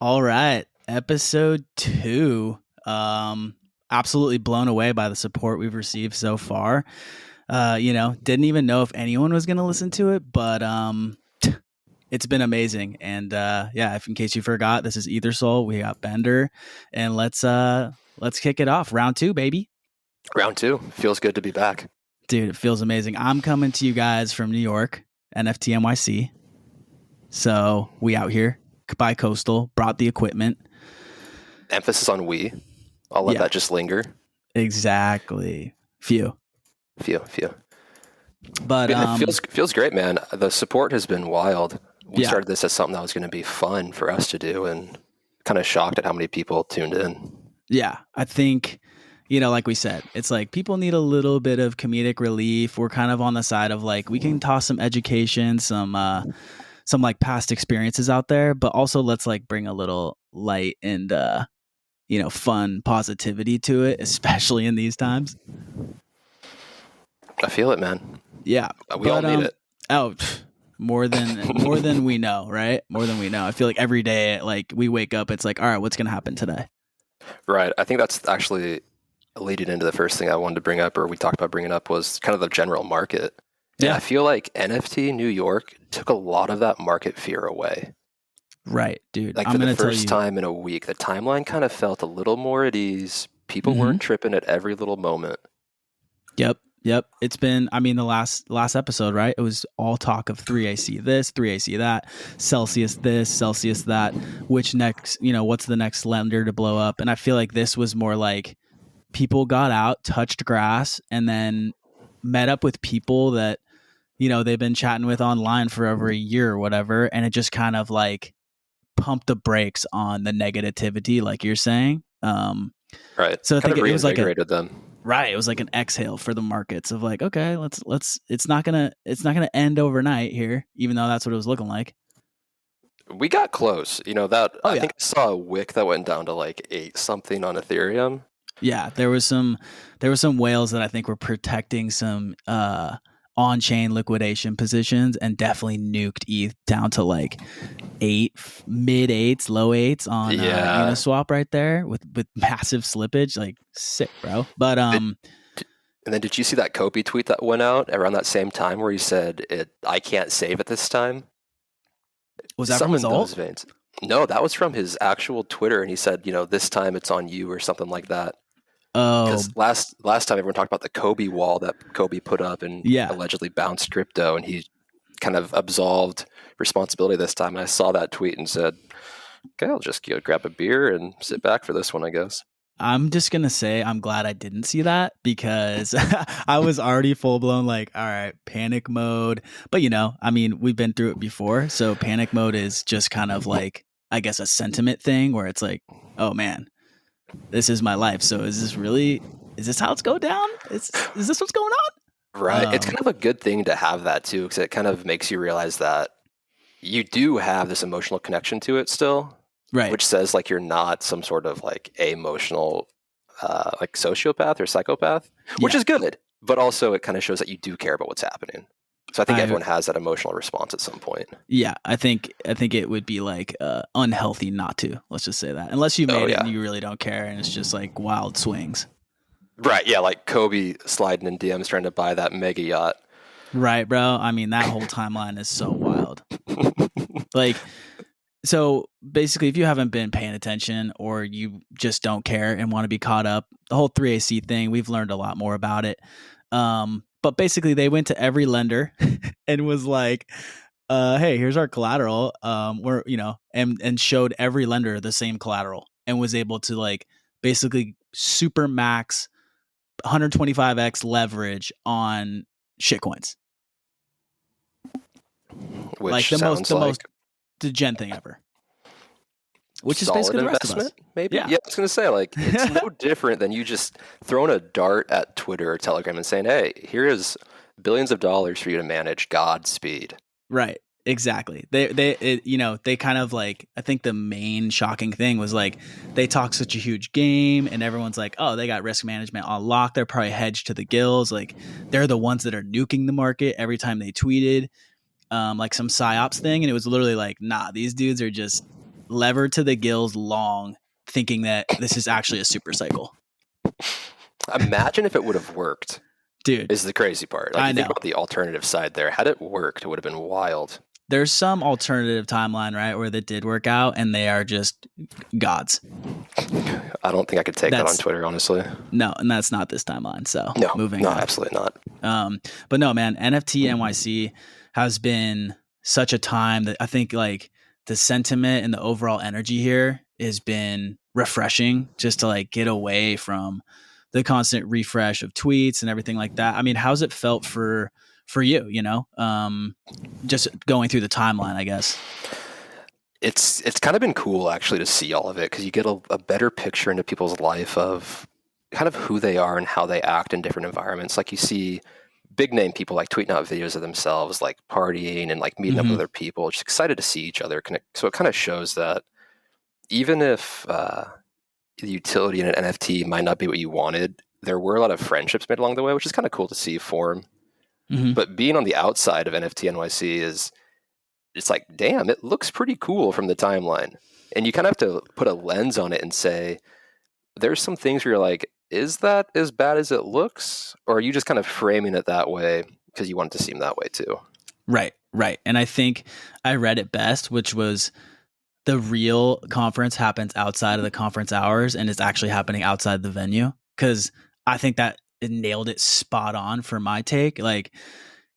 All right, episode 2. Absolutely blown away by the support we've received so far. Didn't even know if anyone was going to listen to it, but it's been amazing. And if in case you forgot, this is Ethersole. We got Bender, and let's kick it off. Round 2, baby. Round 2. Feels good to be back. Dude, it feels amazing. I'm coming to you guys from New York, NFT NYC. So we out here by coastal, brought the equipment. Emphasis on we. I'll let that just linger. Exactly. Few. But it feels great, man. The support has been wild. We started this as something that was going to be fun for us to do, and kind of shocked at how many people tuned in. Yeah, I think, like we said, it's like people need a little bit of comedic relief. We're kind of on the side of like, we can toss some education, some like past experiences out there, but also let's like bring a little light and, fun positivity to it, especially in these times. I feel it, man. Yeah. We all need it. Oh, more than we know, right? More than we know. I feel like every day, like we wake up, it's like, all right, what's going to happen today? Right. I think that's actually leading into the first thing I wanted to bring up, or we talked about bringing up, was kind of the general market. And I feel like NFT New York took a lot of that market fear away. Right, dude. Like for the first time in a week, the timeline kind of felt a little more at ease. People weren't tripping at every little moment. Yep. It's been, the last episode, right? It was all talk of 3AC this, 3AC that, Celsius this, Celsius that, which next, what's the next lender to blow up? And I feel like this was more like people got out, touched grass, and then met up with people that, they've been chatting with online for over a year or whatever. And it just kind of like pumped the brakes on the negativity, like you're saying. Right. So I think it was like them. Right. It was like an exhale for the markets of like, okay, let's it's not gonna end overnight here, even though that's what it was looking like. We got close. I think I saw a wick that went down to like 8 something on Ethereum. Yeah, there was some whales that I think were protecting some on-chain liquidation positions, and definitely nuked ETH down to like 8, mid 8s, low 8s on Uniswap right there with massive slippage. Like sick, bro. But and then did you see that Kobe tweet that went out around that same time where he said I can't save at this time? Was that from his ult? No, that was from his actual Twitter, and he said, this time it's on you or something like that. Oh, because last time everyone talked about the Kobe wall that Kobe put up and allegedly bounced crypto, and he kind of absolved responsibility this time. And I saw that tweet and said, okay, I'll just go grab a beer and sit back for this one, I guess. I'm just going to say I'm glad I didn't see that, because I was already full blown like, all right, panic mode. But, we've been through it before. So panic mode is just kind of like, I guess, a sentiment thing where it's like, oh, man, this is my life. So is this how it's going down? Is this what's going on? Right. It's kind of a good thing to have that too, because it kind of makes you realize that you do have this emotional connection to it still. Right. Which says like you're not some sort of like emotional like sociopath or psychopath, which is good. But also it kind of shows that you do care about what's happening. So I think everyone has that emotional response at some point. Yeah, I think it would be like unhealthy not to. Let's just say that, unless you made it and you really don't care, and it's just like wild swings. Right. Yeah, like Kobe sliding in DMs trying to buy that mega yacht. Right, bro. That whole timeline is so wild. Like, so basically, if you haven't been paying attention or you just don't care and want to be caught up, the whole 3AC thing, we've learned a lot more about it. But basically, they went to every lender and was like, "Hey, here's our collateral." We're and showed every lender the same collateral, and was able to like basically super max 125x leverage on shitcoins. Which like the most degen thing ever. Which is basically the rest of us. Maybe. Yeah, I was going to say, like, it's no different than you just throwing a dart at Twitter or Telegram and saying, hey, here is billions of dollars for you to manage. Godspeed. Right. Exactly. They kind of like, I think the main shocking thing was like, they talk such a huge game and everyone's like, oh, they got risk management on lock. They're probably hedged to the gills. Like, they're the ones that are nuking the market every time they tweeted, like some PsyOps thing. And it was literally like, nah, these dudes are just levered to the gills long, thinking that this is actually a super cycle. Imagine if it would have worked. Dude. Is the crazy part. Like, I you think know. about the alternative side there. Had it worked, it would have been wild. There's some alternative timeline, right, where that did work out, and they are just gods. I don't think I could take that on Twitter, honestly. No, and that's not this timeline. So moving on. Absolutely not. But no, man, NFT NYC has been such a time that I think like the sentiment and the overall energy here has been refreshing, just to like get away from the constant refresh of tweets and everything like that. I mean, how's it felt for you, you know, just going through the timeline, I guess? It's kind of been cool actually to see all of it, because you get a better picture into people's life of kind of who they are and how they act in different environments. Like, you see big name people like tweeting out videos of themselves, like partying and like meeting up with other people, just excited to see each other. So it kind of shows that even if the utility in an NFT might not be what you wanted, there were a lot of friendships made along the way, which is kind of cool to see form. But being on the outside of NFT NYC it's like, damn, it looks pretty cool from the timeline. And you kind of have to put a lens on it and say, there's some things where you're like, is that as bad as it looks? Or are you just kind of framing it that way because you want it to seem that way too? Right. And I think I read it best, which was the real conference happens outside of the conference hours, and it's actually happening outside the venue. Because I think that it nailed it spot on for my take. Like,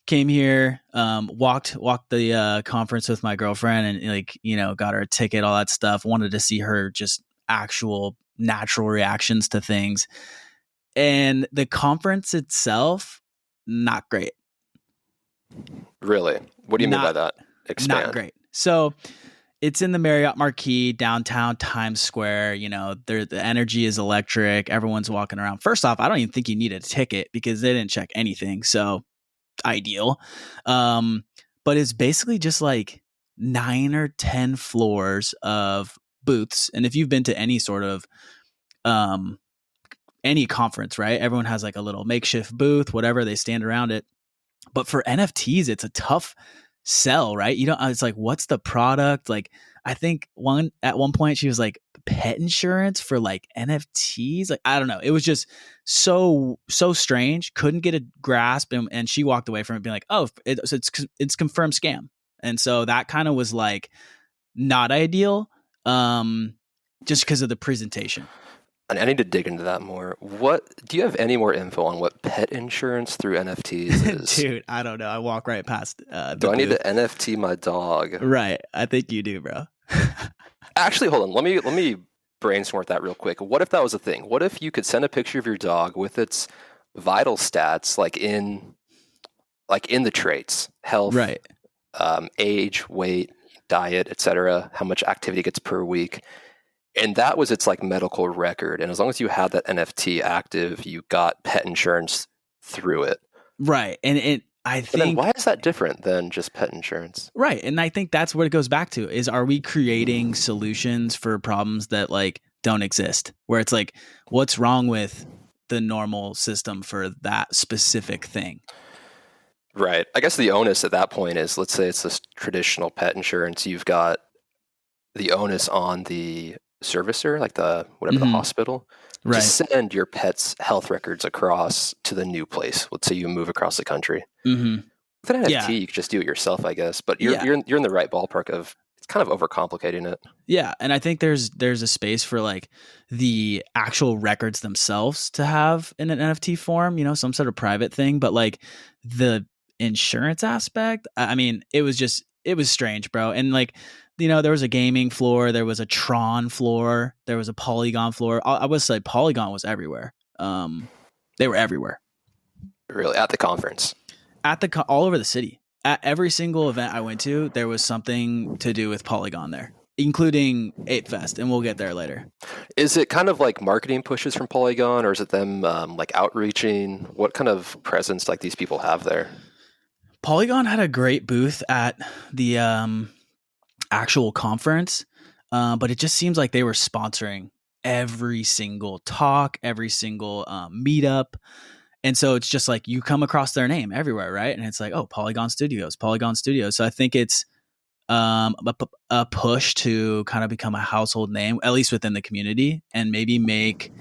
came here, walked the conference with my girlfriend, and like, you know, got her a ticket, all that stuff. Wanted to see her just actual natural reactions to things. And the conference itself, not great. Really? What do you mean by that? Expand. Not great. So it's in the Marriott Marquis, downtown Times Square. You know, the energy is electric. Everyone's walking around. First off, I don't even think you need a ticket because they didn't check anything. So ideal. But it's basically just like 9 or 10 floors of booths. And if you've been to any sort of any conference, right? Everyone has like a little makeshift booth, whatever, they stand around it. But for NFTs, it's a tough sell, right? You don't, it's like, what's the product? Like, I think at one point she was like, pet insurance for like NFTs. Like, I don't know. It was just so strange. Couldn't get a grasp. And she walked away from it being like, oh, it's confirmed scam. And so that kind of was like not ideal, just because of the presentation. And I need to dig into that more. What do you have any more info on what pet insurance through NFTs is? Dude, I don't know. I walk right past. Do I need to NFT my dog? Right. I think you do, bro. Actually, hold on. Let me brainstorm that real quick. What if that was a thing? What if you could send a picture of your dog with its vital stats, like in the traits, health, right, age, weight, diet, etc., how much activity it gets per week? And that was its like medical record. And as long as you had that NFT active, you got pet insurance through it. Right. And I think, then why is that different than just pet insurance? Right. And I think that's what it goes back to is, are we creating solutions for problems that like don't exist, where it's like, what's wrong with the normal system for that specific thing? Right. I guess the onus at that point is, let's say it's this traditional pet insurance. You've got the onus on the servicer, like the hospital, right, to send your pet's health records across to the new place. Let's say you move across the country. With an NFT, you can just do it yourself, I guess. But you're in the right ballpark of, it's kind of overcomplicating it. Yeah, and I think there's a space for like the actual records themselves to have in an NFT form, you know, some sort of private thing. But like the insurance aspect, I mean, it was strange, bro. And like, you know, there was a gaming floor, there was a Tron floor, there was a Polygon floor. I would say Polygon was everywhere. They were everywhere. Really? At the conference? All over the city. At every single event I went to, there was something to do with Polygon there, including ApeFest, and we'll get there later. Is it kind of like marketing pushes from Polygon, or is it them like outreaching? What kind of presence like these people have there? Polygon had a great booth at the actual conference, but it just seems like they were sponsoring every single talk, every single meetup. And so it's just like you come across their name everywhere, right? And it's like, oh, Polygon Studios. So I think it's a push to kind of become a household name, at least within the community, and maybe make,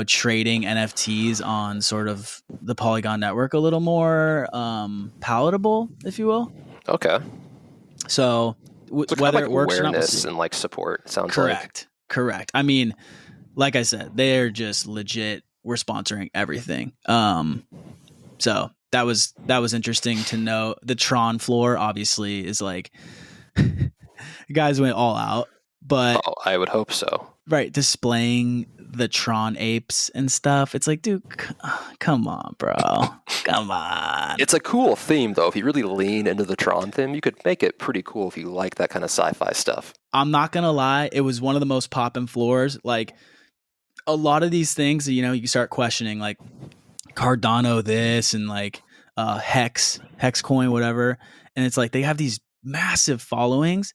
trading NFTs on sort of the Polygon network a little more palatable, if you will. Okay. So whether it works or not, awareness and like support, sounds correct. I mean, like I said, they're just legit. We're sponsoring everything. So that was interesting to know. The Tron floor obviously is like, guys went all out, but I would hope so. Right, displaying the Tron apes and stuff. It's like, dude, come on, bro. Come on. It's a cool theme, though. If you really lean into the Tron theme, you could make it pretty cool if you like that kind of sci-fi stuff. I'm not going to lie. It was one of the most poppin' floors. Like, a lot of these things, you start questioning, like, Cardano this and, like, Hex coin, whatever. And it's like, they have these massive followings,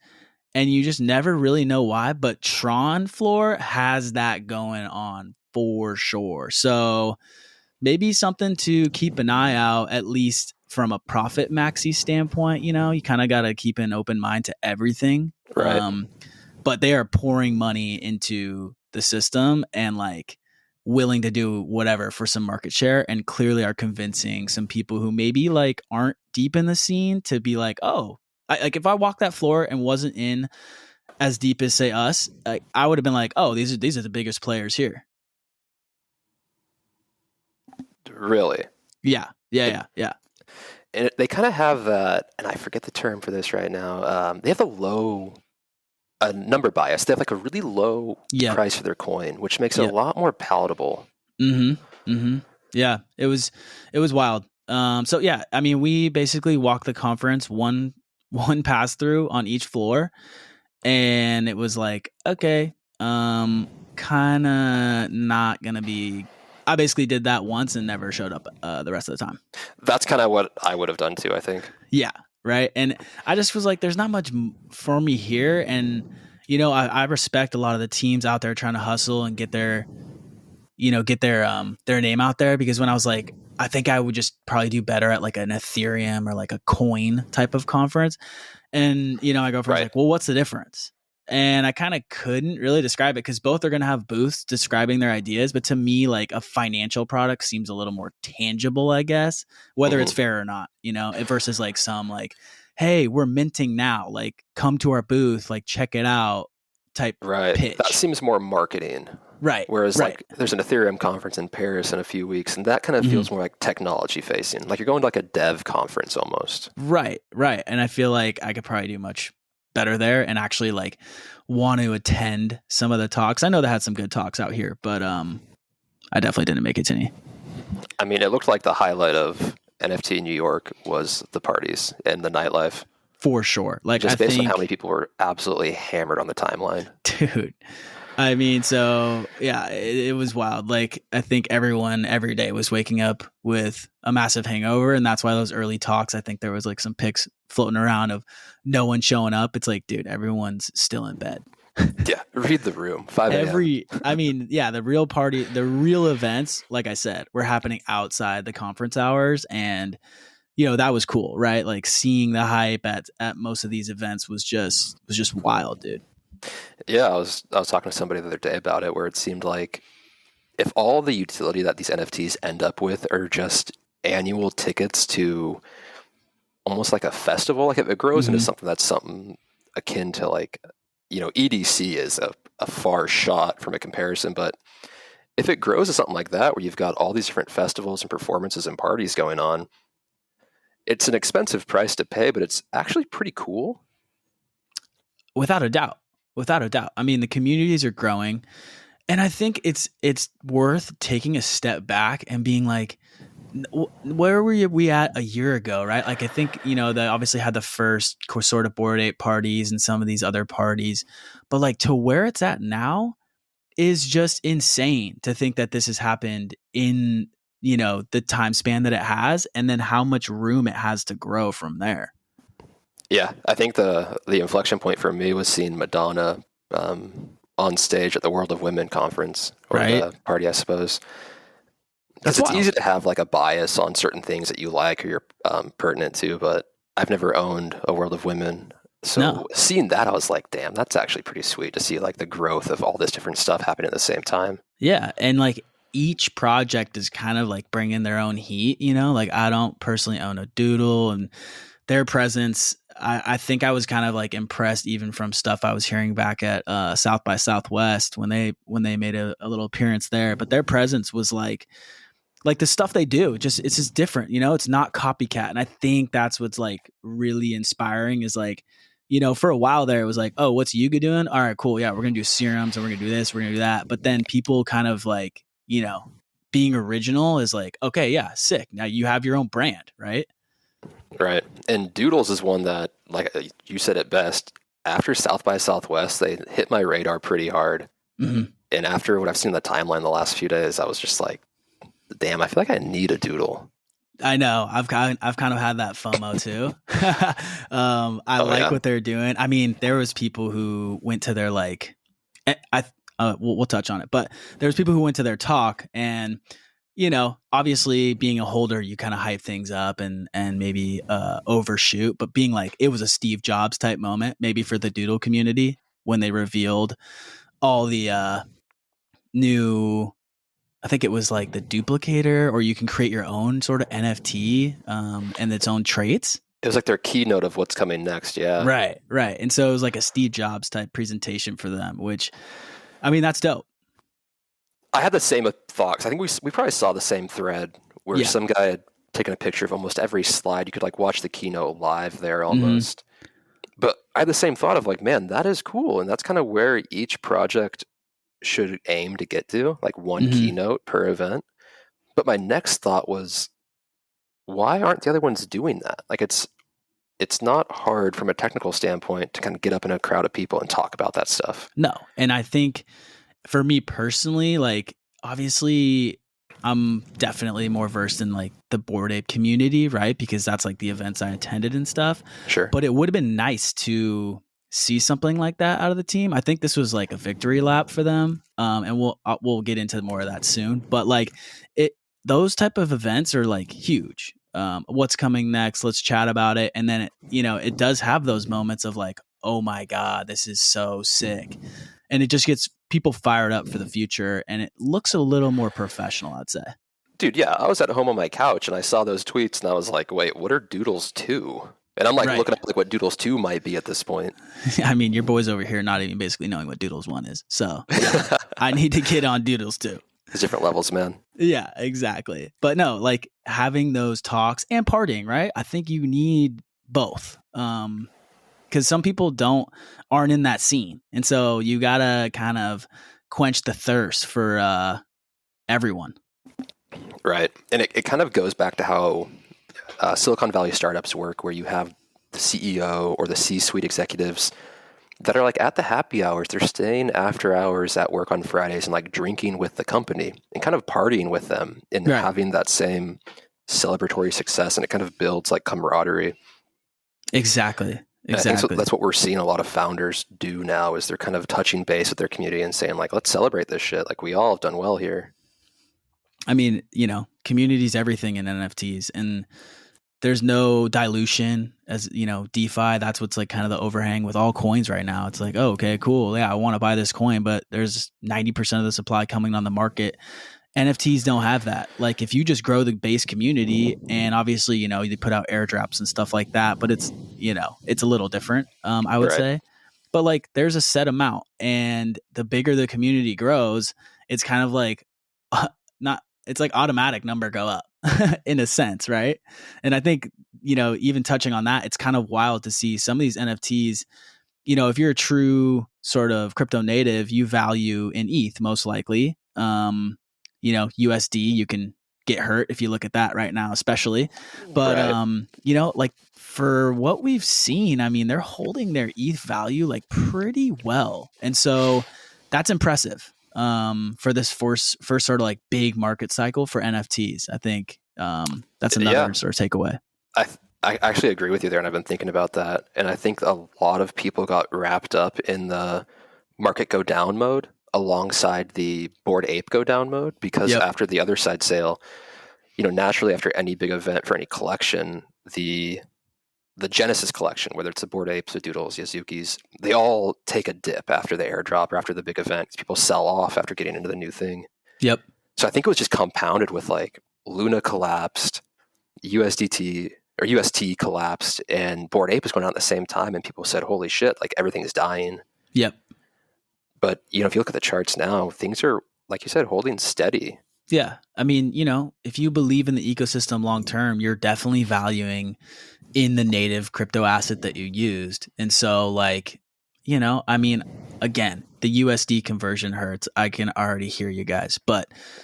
and you just never really know why, but Tron floor has that going on for sure. So maybe something to keep an eye out, at least from a profit maxi standpoint. You kind of got to keep an open mind to everything. Right. But they are pouring money into the system and like willing to do whatever for some market share, and clearly are convincing some people who maybe like aren't deep in the scene to be like, oh, like if I walked that floor and wasn't in as deep as say us, I would have been like, oh, these are the biggest players here. Really? Yeah. And they kind of have that, and I forget the term for this right now. They have the low number bias. They have like a really low price for their coin, which makes it a lot more palatable. Yeah, it was wild. So yeah, I mean, we basically walked the conference one pass through on each floor, and it was like, okay, kind of not gonna be. I basically did that once and never showed up the rest of the time. That's kind of what I would have done too, I think. Yeah, right. And I just was like, there's not much for me here, and I respect a lot of the teams out there trying to hustle and get their name out there, because when I was like, I think I would just probably do better at like an Ethereum or like a coin type of conference. And, my girlfriend's like, well, what's the difference? And I kind of couldn't really describe it, because both are going to have booths describing their ideas. But to me, like a financial product seems a little more tangible, I guess, whether it's fair or not, versus like some like, hey, we're minting now, like come to our booth, like check it out type pitch. That seems more marketing. Right. Whereas like there's an Ethereum conference in Paris in a few weeks, and that kind of feels more like technology facing. Like you're going to like a dev conference almost. Right. And I feel like I could probably do much better there and actually like want to attend some of the talks. I know they had some good talks out here, but I definitely didn't make it to any. I mean, it looked like the highlight of NFT New York was the parties and the nightlife. For sure. Like just based on how many people were absolutely hammered on the timeline. Dude. I mean, so yeah, it was wild. Like I think everyone every day was waking up with a massive hangover, and that's why those early talks, I think there was like some pics floating around of no one showing up. It's like, dude, everyone's still in bed. Yeah, read the room. 5 a.m. I mean, yeah, the real party, the real events, like I said, were happening outside the conference hours, and that was cool, right? Like seeing the hype at most of these events was just wild, dude. Yeah, I was talking to somebody the other day about it, where it seemed like if all the utility that these NFTs end up with are just annual tickets to almost like a festival, like if it grows into something akin to like, EDC is a far shot from a comparison, but if it grows to something like that, where you've got all these different festivals and performances and parties going on, it's an expensive price to pay, but it's actually pretty cool. Without a doubt. I mean, the communities are growing, and I think it's worth taking a step back and being like, where were we at a year ago, right? Like I think, they obviously had the first sort of Bored Ape parties and some of these other parties, but like to where it's at now is just insane to think that this has happened in, the time span that it has, and then how much room it has to grow from there. Yeah, I think the inflection point for me was seeing Madonna on stage at the World of Women conference, or the party, I suppose. Because it's easy to have like a bias on certain things that you like or you're pertinent to, but I've never owned a World of Women So seeing that, I was like, damn, that's actually pretty sweet to see like the growth of all this different stuff happening at the same time. Yeah. And like each project is kind of like bringing their own heat, you know, like I don't personally own a Doodle, and their presence, I think I was kind of like impressed even from stuff I was hearing back at South by Southwest when they made a little appearance there. But their presence was like the stuff they do, it's just different, you know, it's not copycat. And I think that's what's like really inspiring is like, you know, for a while there, it was like, oh, what's Yuga doing? All right, cool. Yeah, we're going to do serums and we're going to do this, we're going to do that. But then people kind of like, you know, being original is like, okay, yeah, sick. Now you have your own brand, right? Right. And Doodles is one that, like you said it best, after South by Southwest, they hit my radar pretty hard. Mm-hmm. And after what I've seen in the timeline the last few days, I was just like, damn, I feel like I need a Doodle. I know. I've kind of had that FOMO too. I like what they're doing. I mean, there was people who went to their like, we'll touch on it, but there was people who went to their talk, and you know, obviously being a holder, you kind of hype things up and maybe overshoot, but being like, it was a Steve Jobs type moment, maybe for the Doodle community when they revealed all the new, I think it was like the duplicator, or you can create your own sort of NFT and its own traits. It was like their keynote of what's coming next. Yeah. Right. And so it was like a Steve Jobs type presentation for them, which, I mean, that's dope. I had the same thoughts. I think we probably saw the same thread where some guy had taken a picture of almost every slide. You could like watch the keynote live there almost. Mm-hmm. But I had the same thought of like, man, that is cool. And that's kind of where each project should aim to get to, like one keynote per event. But my next thought was, why aren't the other ones doing that? Like it's not hard from a technical standpoint to kind of get up in a crowd of people and talk about that stuff. No. And I think for me personally, like obviously I'm definitely more versed in like the Bored Ape community, right? Because that's like the events I attended and stuff. Sure. But it would have been nice to see something like that out of the team. I think this was like a victory lap for them. And we'll get into more of that soon. But like those type of events are like huge. What's coming next? Let's chat about it. And then it does have those moments of like, oh my God, this is so sick. And it just gets people fired up for the future, and it looks a little more professional, I'd say. Dude, yeah, I was at home on my couch and I saw those tweets and I was like, wait, what are Doodles 2? And I'm like looking up like what Doodles 2 might be at this point. I mean, your boy's over here not even basically knowing what Doodles 1 is. So yeah, I need to get on Doodles 2. There's different levels, man. Yeah, exactly. But no, like having those talks and partying, right? I think you need both. Because some people aren't in that scene. And so you got to kind of quench the thirst for everyone. Right. And it kind of goes back to how Silicon Valley startups work, where you have the CEO or the C-suite executives that are like at the happy hours. They're staying after hours at work on Fridays and like drinking with the company and kind of partying with them and having that same celebratory success. And it kind of builds like camaraderie. Exactly. I think that's what we're seeing a lot of founders do now, is they're kind of touching base with their community and saying like, let's celebrate this shit. Like we all have done well here. I mean, community's everything in NFTs, and there's no dilution as, DeFi. That's what's like kind of the overhang with all coins right now. It's like, oh, okay, cool. Yeah, I want to buy this coin, but there's 90% of the supply coming on the market. NFTs don't have that. Like if you just grow the base community, and obviously, you put out airdrops and stuff like that, but it's, it's a little different, I would say. But like there's a set amount, and the bigger the community grows, it's kind of like it's like automatic number go up in a sense, right? And I think, even touching on that, it's kind of wild to see some of these NFTs. If you're a true sort of crypto native, you value in ETH most likely. USD, you can get hurt if you look at that right now, especially. But, like for what we've seen, I mean, they're holding their ETH value like pretty well. And so that's impressive for this first sort of like big market cycle for NFTs. I think that's another sort of takeaway. I actually agree with you there, and I've been thinking about that. And I think a lot of people got wrapped up in the market go down mode alongside the Bored Ape go down mode, because after the other side sale, naturally after any big event for any collection, the the Genesis collection, whether it's the Bored Apes, the Doodles, Yazukis, they all take a dip after the airdrop or after the big event. People sell off after getting into the new thing. Yep. So I think it was just compounded with like Luna collapsed, USDT or UST collapsed, and Bored Ape was going on at the same time, and people said, holy shit, like everything's dying. Yep. But, if you look at the charts now, things are, like you said, holding steady. Yeah. I mean, if you believe in the ecosystem long term, you're definitely valuing in the native crypto asset that you used. And so like, I mean, again, the USD conversion hurts. I can already hear you guys,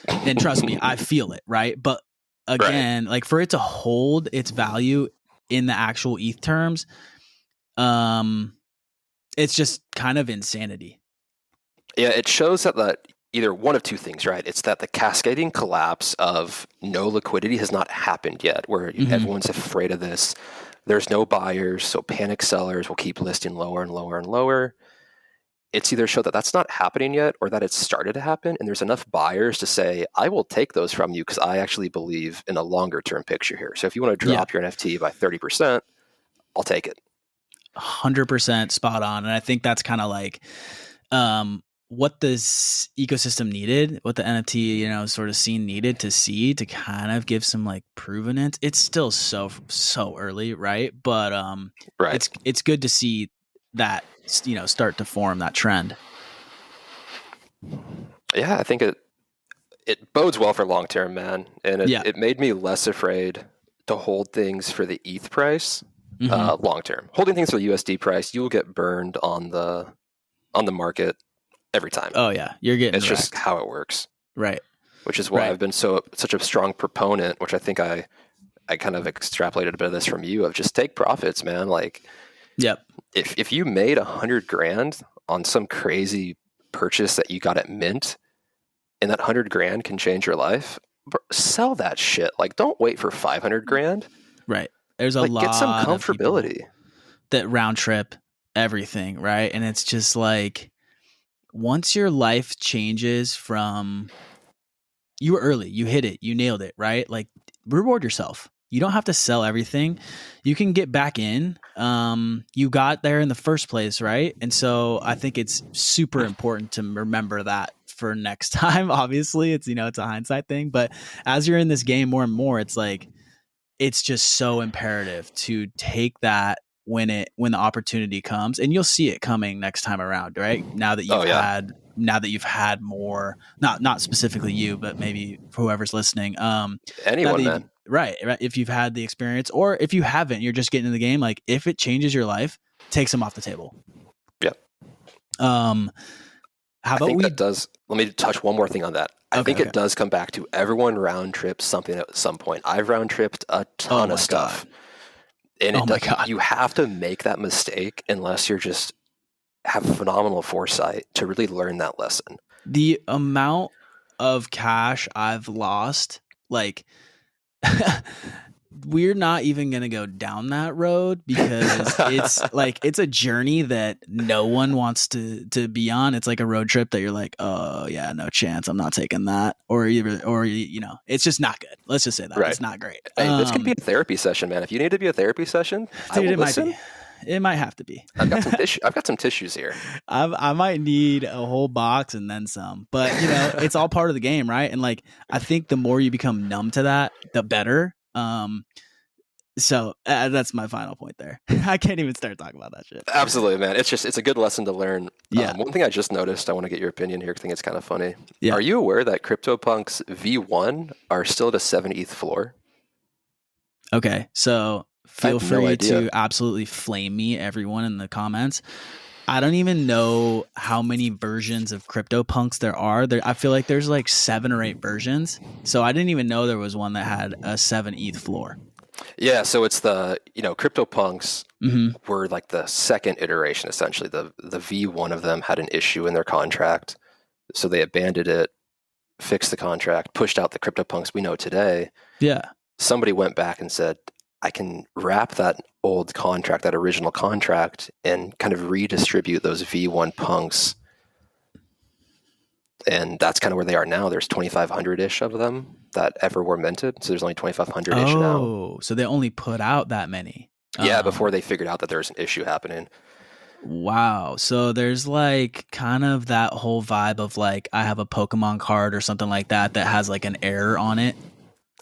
and trust me, I feel it, right? But again, like for it to hold its value in the actual ETH terms, it's just kind of insanity. Yeah, it shows that either one of two things, right? It's that the cascading collapse of no liquidity has not happened yet, where everyone's afraid of this. There's no buyers, so panic sellers will keep listing lower and lower and lower. It's either show that that's not happening yet or that it's started to happen, and there's enough buyers to say, I will take those from you because I actually believe in a longer term picture here. So if you want to drop your NFT by 30%, I'll take it. 100% spot on. And I think that's kind of like what this ecosystem needed, what the NFT, sort of scene needed to see to kind of give some like provenance. It's still so early, right? But it's good to see that, start to form that trend. Yeah, I think it bodes well for long term, man. And it made me less afraid to hold things for the ETH price long term. Holding things for the USD price, you'll get burned on the market every time. Oh yeah, you're getting it's wrecked. Just how it works, right? Which is why I've been such a strong proponent. Which I think I kind of extrapolated a bit of this from you of just take profits, man. Like, yep. If you made $100,000 on some crazy purchase that you got at mint, and that $100,000 can change your life, sell that shit. Like, don't wait for $500,000. Right. There's a lot. Get some comfortability. That round trip everything, right? And it's just like, once your life changes from you were early, you hit it, you nailed it, right? Like, reward yourself. You don't have to sell everything. You can get back in. You got there in the first place, right? And so I think it's super important to remember that for next time. Obviously, it's it's a hindsight thing, but as you're in this game more and more, it's like it's just so imperative to take that when the opportunity comes, and you'll see it coming next time around, right? Now that you've had more, not specifically you, but maybe whoever's listening, anyone, man. Right. If you've had the experience, or if you haven't, you're just getting in the game. Like, if it changes your life, take some off the table. Yep. Let me touch one more thing on that. I think it does come back to everyone round trips something at some point. I've round tripped a ton of stuff. God. And you have to make that mistake unless you're just have phenomenal foresight to really learn that lesson. The amount of cash I've lost, like, we're not even going to go down that road because it's like, it's a journey that no one wants to be on. It's like a road trip that you're like, oh yeah, no chance. I'm not taking that. Or it's just not good. Let's just say that. Right. It's not great. Hey, this could be a therapy session, man. If you need to be a therapy session, dude, it listen. Might be. It might have to be. I've got some tissues here. I might need a whole box and then some, but it's all part of the game, right? And like, I think the more you become numb to that, the better. So that's my final point there. I can't even start talking about that shit. Absolutely, man. It's a good lesson to learn. Yeah. One thing I just noticed, I want to get your opinion here. I think it's kind of funny. Yeah. Are you aware that CryptoPunks V1 are still at a 7 ETH floor? Okay, so feel free to absolutely flame me, everyone, in the comments. I don't even know how many versions of CryptoPunks there are. I feel like there's like 7 or 8 versions. So I didn't even know there was one that had a 7 ETH floor. Yeah, so it's the, CryptoPunks were like the second iteration, essentially. The V1 of them had an issue in their contract. So they abandoned it, fixed the contract, pushed out the CryptoPunks we know today. Yeah. Somebody went back and said, I can wrap that old contract, that original contract, and kind of redistribute those V1 punks. And that's kind of where they are now. There's 2,500-ish of them that ever were minted. So there's only 2,500-ish now. Oh, so they only put out that many. Yeah, before they figured out that there was an issue happening. Wow. So there's like kind of that whole vibe of like I have a Pokemon card or something like that has like an error on it.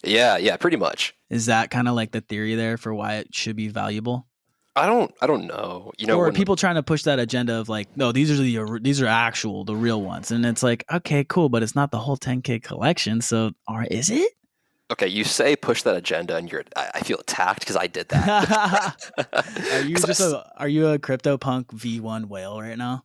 Yeah, pretty much. Is that kind of like the theory there for why it should be valuable? I don't know. Or are people trying to push that agenda of like, no, these are the real ones, and it's like, okay, cool, but it's not the whole 10K collection. So, is it? Okay, you say push that agenda, and I feel attacked because I did that. Are you a CryptoPunk V1 whale right now?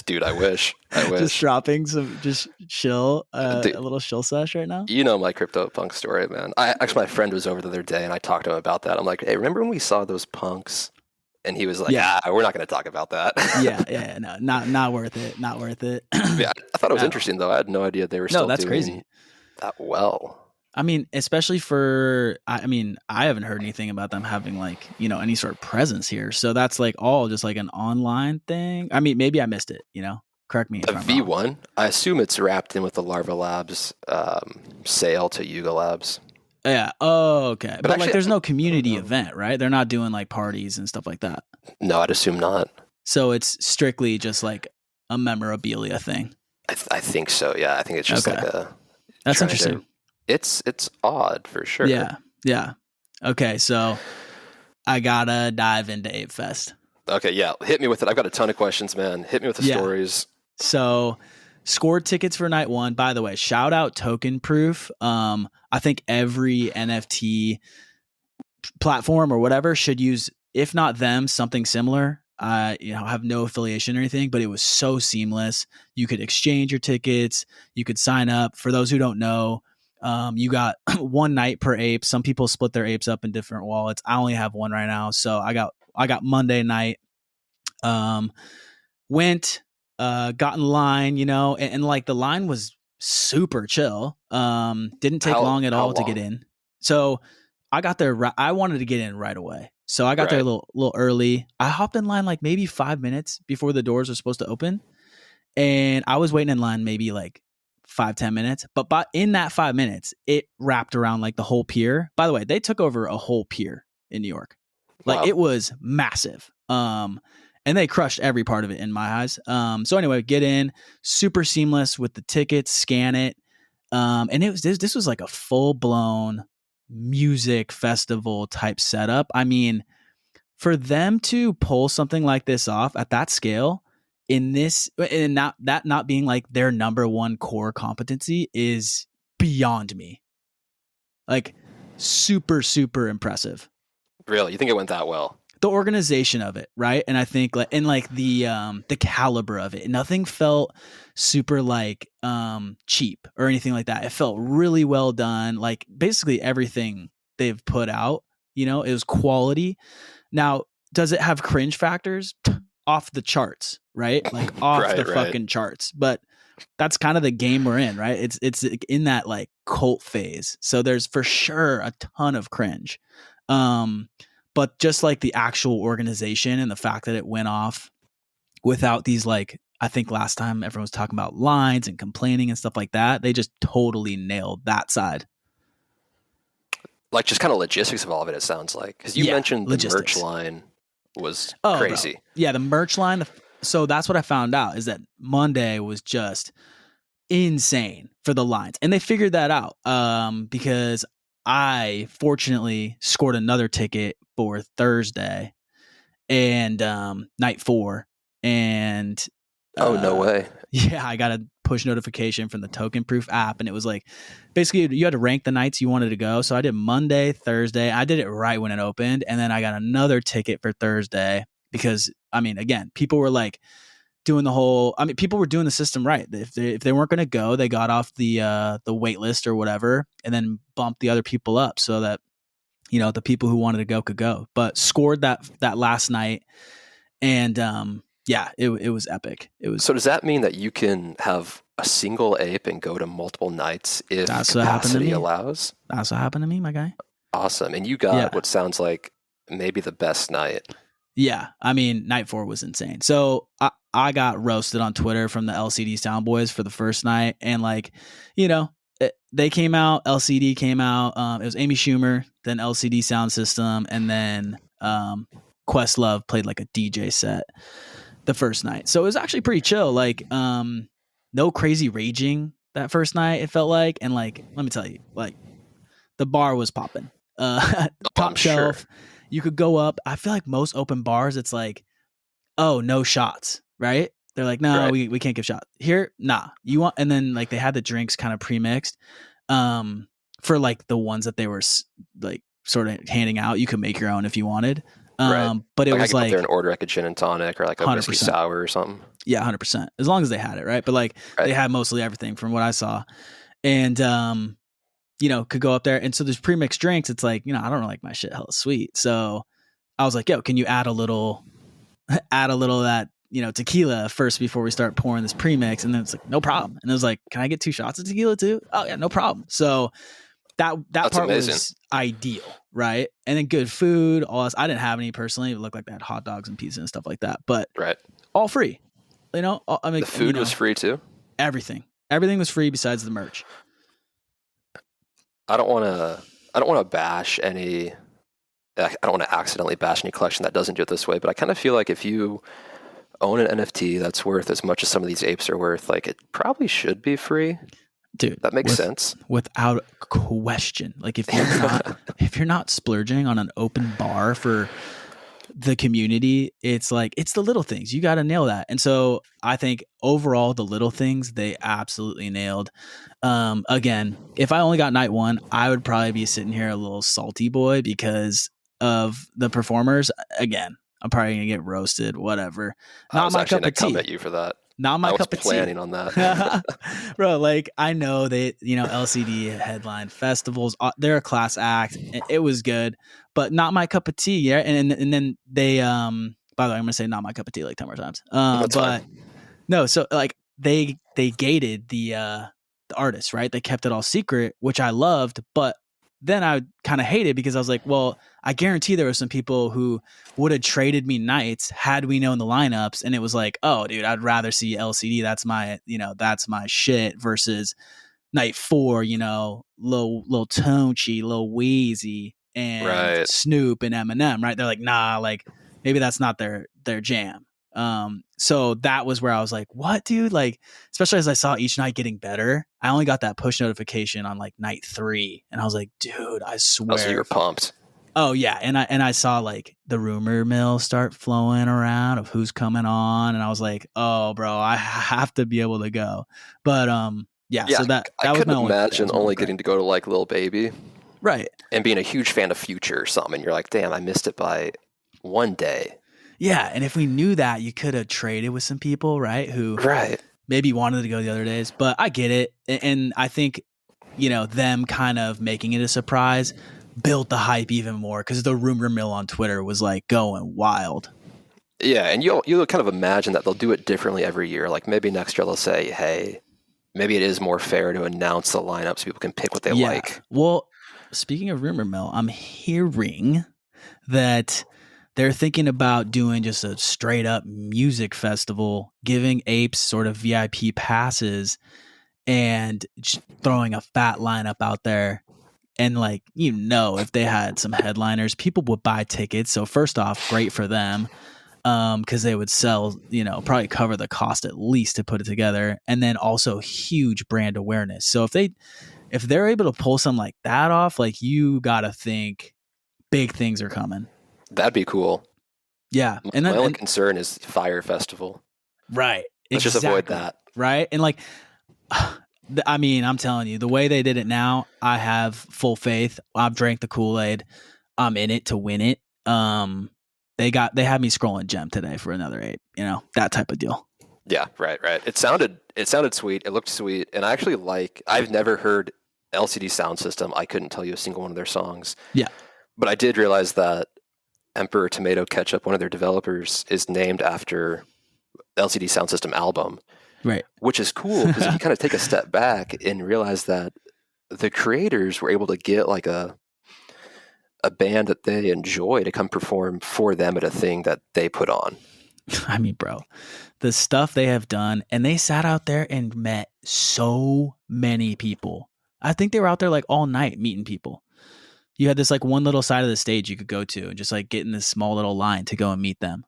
Dude, I wish. Just dropping some, just chill, dude, a little chill sesh right now. You know my CryptoPunk story, man. Actually, my friend was over the other day, and I talked to him about that. I'm like, hey, remember when we saw those punks? And he was like, yeah, we're not going to talk about that. yeah, no, not worth it. Not worth it. Yeah, I thought it was interesting, though. I had no idea they were still doing crazy. That well. I mean, especially I haven't heard anything about them having like, any sort of presence here. So that's like all just like an online thing. I mean, maybe I missed it, correct me. The V1, I assume it's wrapped in with the Larva Labs sale to Yuga Labs. Yeah. Oh, okay. But actually, like, there's no community event, right? They're not doing like parties and stuff like that. No, I'd assume not. So it's strictly just like a memorabilia thing. I think so. Yeah, I think it's just like a. That's interesting. It's odd for sure. Yeah. Okay, so I gotta dive into ApeFest. Okay, yeah, hit me with it. I've got a ton of questions, man. Hit me with the stories. So, scored tickets for night 1. By the way, shout out Token Proof. I think every NFT platform or whatever should use, if not them, something similar. I have no affiliation or anything, but it was so seamless. You could exchange your tickets. You could sign up. For those who don't know, you got one night per ape. Some people split their apes up in different wallets. I only have one right now. So I got Monday night, went, got in line, and like the line was super chill. Didn't take long at all to get in. So I got there. I wanted to get in right away. So I got there a little early. I hopped in line like maybe 5 minutes before the doors were supposed to open. And I was waiting in line maybe like 5-10 minutes. But in that 5 minutes, it wrapped around like the whole pier. By the way, they took over a whole pier in New York. Like It was massive. And they crushed every part of it in my eyes. So anyway, get in, super seamless with the tickets, scan it. And this was like a full blown music festival type setup. I mean, for them to pull something like this off at that scale in this, and not being like their number one core competency is beyond me. Like super, super impressive. Really? You think it went that well? The organization of it, right? And I think the caliber of it, nothing felt super like cheap or anything like that. It felt really well done. Like basically everything they've put out, it was quality. Now, does it have cringe factors? Off the charts, right? Like off the fucking charts. But that's kind of the game we're in, right? It's in that like cult phase. So there's for sure a ton of cringe. But just like the actual organization and the fact that it went off without these, like, I think last time everyone was talking about lines and complaining and stuff like that, they just totally nailed that side. Like just kind of logistics of all of it, it sounds like. Because you mentioned the merch line was crazy. Bro. Yeah, the merch line. So that's what I found out, is that Monday was just insane for the lines. And they figured that out because I fortunately scored another ticket for Thursday and night 4. And no way. Yeah, I got a push notification from the Token Proof app, and it was like basically you had to rank the nights you wanted to go. So I did Monday, Thursday. I did it right when it opened, and then I got another ticket for Thursday because again, people were like doing the whole. People were doing the system right. If they weren't going to go, they got off the wait list or whatever, and then bumped the other people up so that the people who wanted to go could go. But scored that last night, and yeah, it was epic. It was. So does that mean that you can have a single ape and go to multiple nights if capacity allows? That's what happened to me, my guy. Awesome. And you got what sounds like maybe the best night. Yeah. Night 4 was insane. So I got roasted on Twitter from the LCD Sound Boys for the first night. And they came out, LCD came out. It was Amy Schumer, then LCD Sound System, and then Questlove played like a DJ set the first night. So it was actually pretty chill. Like, no crazy raging that first night, it felt like. And like, let me tell you, like, the bar was popping. Top shelf. Sure. You could go up. I feel like most open bars, it's like, oh, no shots, right? They're like, no, right. we can't give shots. Here, nah. You want, and then like they had the drinks kind of pre-mixed. For like the ones that they were like sort of handing out, you could make your own if you wanted. Right. But it was I could like go there and order like a gin and tonic or like a 100%. Whiskey sour or something. Yeah, 100%. As long as they had it, right? But like they had mostly everything from what I saw. And you know, could go up there. And so there's pre-mixed drinks. It's like, you know, I don't like my shit hella sweet. So I was like, yo, can you add a little of that, you know, tequila first before we start pouring this premix? And then it's like, no problem. And it was like, can I get 2 shots of tequila too? Oh yeah, no problem. So that's part amazing. Was ideal, right? And then good food, all else. I didn't have any personally. It looked like they had hot dogs and pizza and stuff like that, but all free. You know, I mean, the food was free too. Everything was free besides the merch. I don't want to bash any. I don't want to accidentally bash any collection that doesn't do it this way, but I kind of feel like if you own an NFT that's worth as much as some of these apes are worth, like it probably should be free. Dude, that makes sense without question. Like if you're not splurging on an open bar for the community, it's like, it's the little things. You got to nail that. And so I think overall the little things they absolutely nailed. Again, if I only got night 1, I would probably be sitting here a little salty boy because of the performers. Again, I'm probably gonna get roasted, whatever. Not my cup of tea. Come at you for that. Not my cup of tea. I was planning on that. Bro, like, I know they, you know, LCD headline festivals, they're a class act. It was good, but not my cup of tea. Yeah. And then they, by the way, I'm going to say not my cup of tea like 10 more times. But fine. No, so like they gated the artists, right? They kept it all secret, which I loved, but then I kind of hated because I was like, well, I guarantee there were some people who would have traded me nights had we known the lineups. And it was like, oh, dude, I'd rather see LCD. That's my shit versus night 4, you know, Lil Tunechi, Lil Weezy, and Snoop and Eminem, right? They're like, nah, like maybe that's not their jam. So that was where I was like, what, dude? Like, especially as I saw each night getting better, I only got that push notification on like night 3. And I was like, dude, I swear. So you're pumped. Oh yeah. And I saw like the rumor mill start flowing around of who's coming on. And I was like, oh bro, I have to be able to go. But, yeah, so that I was couldn't imagine only getting to go to like Lil Baby. Right. And being a huge fan of Future or something. And you're like, damn, I missed it by one day. Yeah, and if we knew that, you could have traded with some people, right? Who maybe wanted to go the other days. But I get it. And I think, you know, them kind of making it a surprise built the hype even more because the rumor mill on Twitter was like going wild. Yeah, and you'll kind of imagine that they'll do it differently every year. Like maybe next year they'll say, hey, maybe it is more fair to announce the lineup so people can pick what they like. Well, speaking of rumor mill, I'm hearing that they're thinking about doing just a straight up music festival, giving apes sort of VIP passes and just throwing a fat lineup out there. And like, you know, if they had some headliners, people would buy tickets. So first off, great for them. Because they would sell, you know, probably cover the cost at least to put it together. And then also huge brand awareness. So if they're able to pull something like that off, like you got to think big things are coming. That'd be cool. Yeah. My only concern is Fire Festival. Right. Let's just avoid that. Right. And like, I mean, I'm telling you, the way they did it now, I have full faith. I've drank the Kool-Aid. I'm in it to win it. They had me scrolling Gem today for another ape, you know, that type of deal. Yeah. Right. It sounded sweet. It looked sweet. And I actually I've never heard LCD Sound System. I couldn't tell you a single one of their songs. Yeah. But I did realize that Emperor Tomato Ketchup, one of their developers, is named after LCD Sound System album. Right. Which is cool because you kind of take a step back and realize that the creators were able to get like a band that they enjoy to come perform for them at a thing that they put on. I mean, bro, the stuff they have done, and they sat out there and met so many people. I think they were out there like all night meeting people. You had this like one little side of the stage you could go to and just like get in this small little line to go and meet them.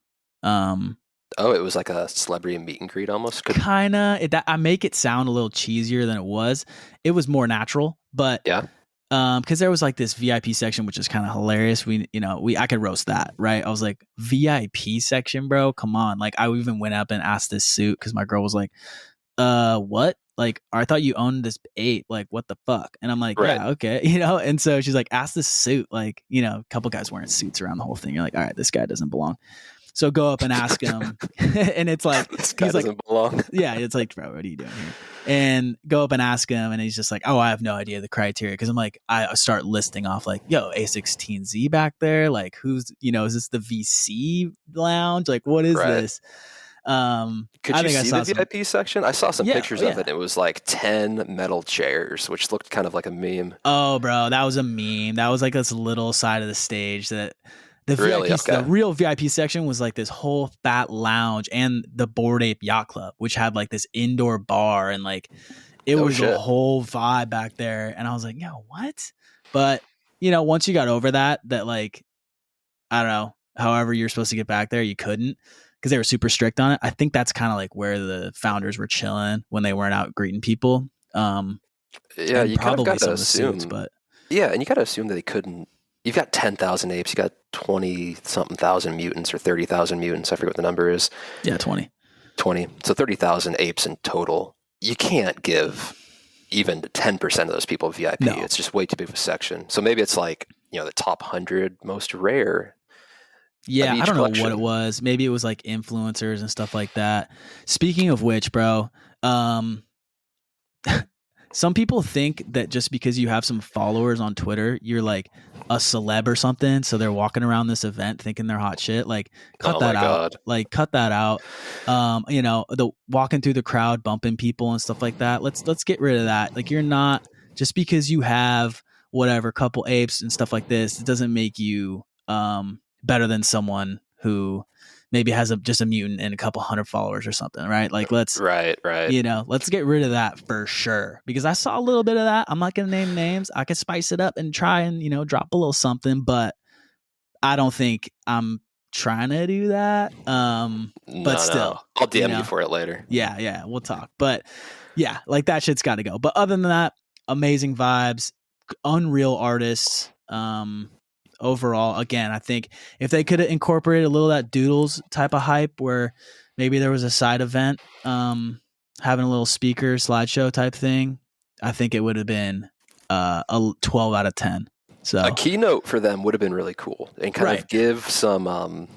Oh, it was like a celebrity meet and greet almost? Kinda. I make it sound a little cheesier than it was. It was more natural, but yeah. Because there was like this VIP section, which is kind of hilarious. I could roast that, right? I was like, VIP section, bro, come on. Like, I even went up and asked this suit because my girl was like, what? Like, I thought you owned this ape. Like, what the fuck? And I'm like, Right. yeah, okay, And so she's like, ask this suit. Like, a couple guys wearing suits around the whole thing. You're like, all right, this guy doesn't belong. So go up and ask him, and it's like this guy doesn't belong. Yeah, it's like, bro, what are you doing here? And go up and ask him, and he's just like, oh, I have no idea the criteria, because I'm like, I start listing off like, yo, A16Z back there, like who's, is this the VC lounge? Like, what is this? Could you see the VIP section? I saw some pictures of it. It was like 10 metal chairs, which looked kind of like a meme. Oh, bro, that was a meme. That was like this little side of the stage that. The real VIP section was like this whole fat lounge and the Bored Ape Yacht Club, which had like this indoor bar, and like it was a whole vibe back there. And I was like, yo, what? But once you got over that like, I don't know, however you're supposed to get back there, you couldn't, because they were super strict on it. I think that's kind of like where the founders were chilling when they weren't out greeting people. Yeah, you kind of got to assume, but yeah, and you got to assume that they couldn't. You've got 10,000 apes. You got 20-something thousand mutants, or 30,000 mutants. I forget what the number is. Yeah, 20. So 30,000 apes in total. You can't give even 10% of those people VIP. No. It's just way too big of a section. So maybe it's like, the top 100 most rare. Yeah, I don't know what it was. Maybe it was like influencers and stuff like that. Speaking of which, bro, some people think that just because you have some followers on Twitter, you're like a celeb or something. So they're walking around this event thinking they're hot shit. Like, cut that out. Like, cut that out. The walking through the crowd, bumping people and stuff like that. Let's get rid of that. Like, you're not, just because you have whatever couple apes and stuff like this, it doesn't make you better than someone who maybe has just a mutant and a couple hundred followers or something, right? Like, let's let's get rid of that for sure, because I saw a little bit of that. I'm not gonna name names. I could spice it up and try and drop a little something, but I don't think I'm trying to do that. But still, I'll DM you for it later. Yeah, we'll talk. But yeah, like, that shit's got to go. But other than that, amazing vibes, unreal artists. Overall, again, I think if they could have incorporated a little of that Doodles type of hype, where maybe there was a side event, having a little speaker slideshow type thing, I think it would have been a 12 out of 10. So a keynote for them would have been really cool, and kind of give some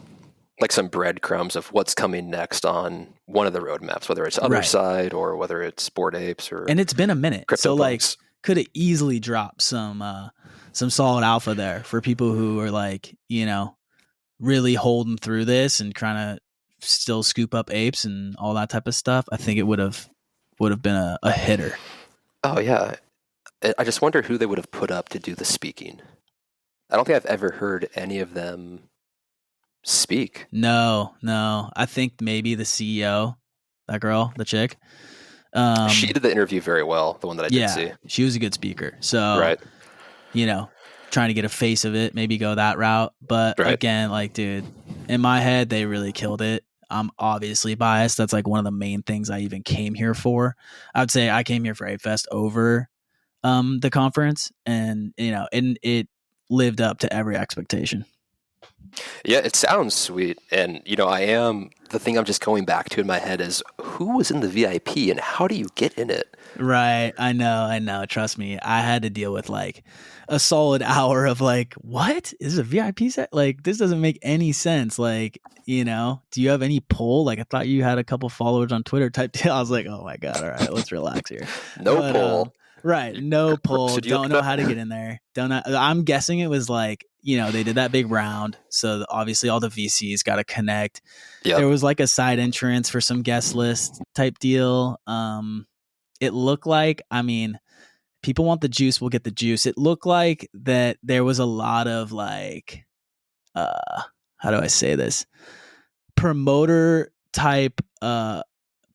like some breadcrumbs of what's coming next on one of the roadmaps, whether it's Otherside or whether it's Bored Apes or. And it's been a minute, so like, could have easily dropped some solid alpha there for people who are like, really holding through this and trying to still scoop up apes and all that type of stuff. I think it would have been a hitter. Oh yeah. I just wonder who they would have put up to do the speaking. I don't think I've ever heard any of them speak. No. I think maybe the CEO, that girl, the chick. She did the interview very well, the one that I did see. She was a good speaker. So, trying to get a face of it, maybe go that route. But again, like, dude, in my head, they really killed it. I'm obviously biased. That's like one of the main things I even came here for. I would say I came here for ApeFest over the conference, and and it lived up to every expectation. Yeah, it sounds sweet. And, the thing I'm just going back to in my head is, who was in the VIP and how do you get in it? Right. I know. Trust me. I had to deal with like a solid hour of like, what? Is it a VIP set? Like, this doesn't make any sense. Like, do you have any pull? Like, I thought you had a couple followers on Twitter type deal. I was like, oh my God. All right, let's relax here. No pull. Right. No pull. Don't know how to get in there. I'm guessing it was like, they did that big round. So obviously all the VCs got to connect. Yep. There was like a side entrance for some guest list type deal. It looked like, people want the juice, we'll get the juice. It looked like that there was a lot of like, how do I say this? Promoter type,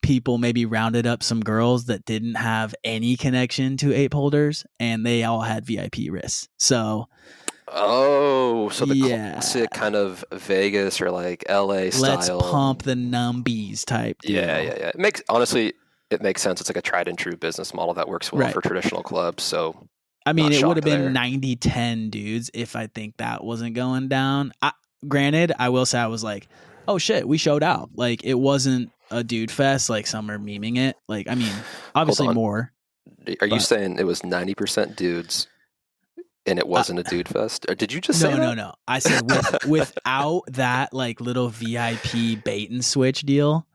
people maybe rounded up some girls that didn't have any connection to ape holders, and they all had VIP risks. So Oh, so the classic kind of Vegas or like LA style. Let's pump the numbies type deal. Yeah. It makes sense. It's like a tried and true business model that works well for traditional clubs. So I mean, it would have been 90-10 dudes if I think that wasn't going down. Granted, I will say I was like, oh shit, we showed out. Like, it wasn't a dude fest like some are memeing it. Like, I mean, obviously more. Are you saying it was 90% dudes and it wasn't a dude fest? Or did you just say that? No. I said without that like little VIP bait and switch deal,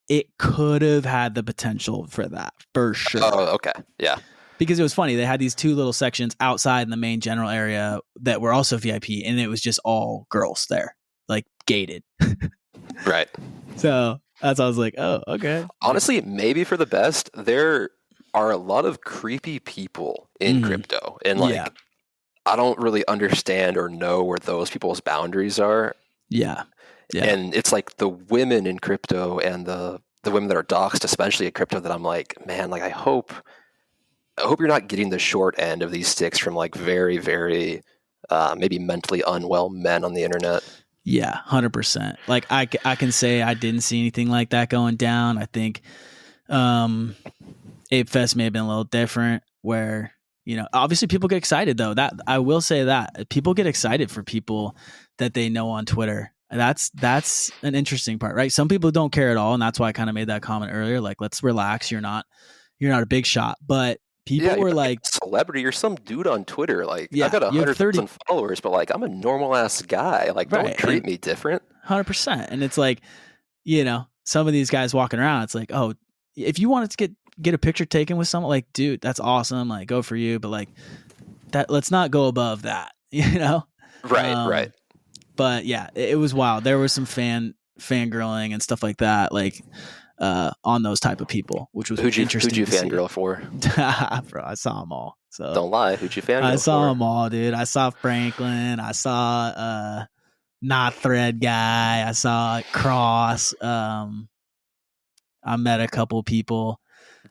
it could have had the potential for that for sure. Oh, okay. Yeah. Because it was funny. They had these two little sections outside in the main general area that were also VIP, and it was just all girls there, like gated. Right. So that's why I was like, oh, okay. Honestly, maybe for the best. There are a lot of creepy people in crypto. And like, I don't really understand or know where those people's boundaries are. Yeah. And it's like the women in crypto and the women that are doxxed, especially in crypto, that I'm like, man, like I hope you're not getting the short end of these sticks from like very, very maybe mentally unwell men on the internet. Yeah, 100%. Like I can say I didn't see anything like that going down. I think ApeFest may have been a little different where, you know, obviously people get excited though. That I will say that people get excited for people that they know on Twitter. That's an interesting part, right? Some people don't care at all, and that's why I kind of made that comment earlier. Like, let's relax. You're not a big shot, but people were like, celebrity, you're some dude on Twitter. Like, I've got 100,000 followers, but like, I'm a normal ass guy. Like, don't treat me different. 100%. And it's like, you know, some of these guys walking around, it's like, oh, if you wanted to get a picture taken with someone, like, dude, that's awesome. Like, go for you. But like that, let's not go above that, you know? Right. But yeah, it was wild. There was some fangirling and stuff like that. Like, on those type of people, which was interesting. Who'd you fangirl for? Bro, I saw them all. So don't lie. Who'd you fangirl for? I saw them all, dude. I saw Franklin. I saw Not Thread guy. I saw Cross. I met a couple people.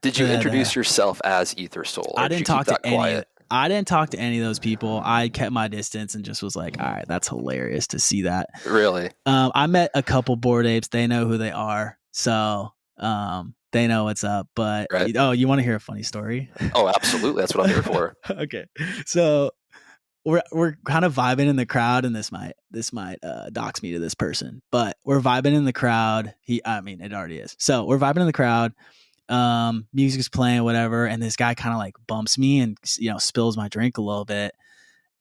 Did you introduce yourself as Ethersole? I didn't talk to any. I didn't talk to any of those people. I kept my distance and just was like, all right, that's hilarious to see that. Really? I met a couple Bored Apes. They know who they are. So they know what's up. But you want to hear a funny story? Oh, absolutely. That's what I'm here for. Okay. So we're kind of vibing in the crowd, and this might dox me to this person, but we're vibing in the crowd. It already is. So we're vibing in the crowd. Music's playing, whatever, and this guy kind of like bumps me and, you know, spills my drink a little bit,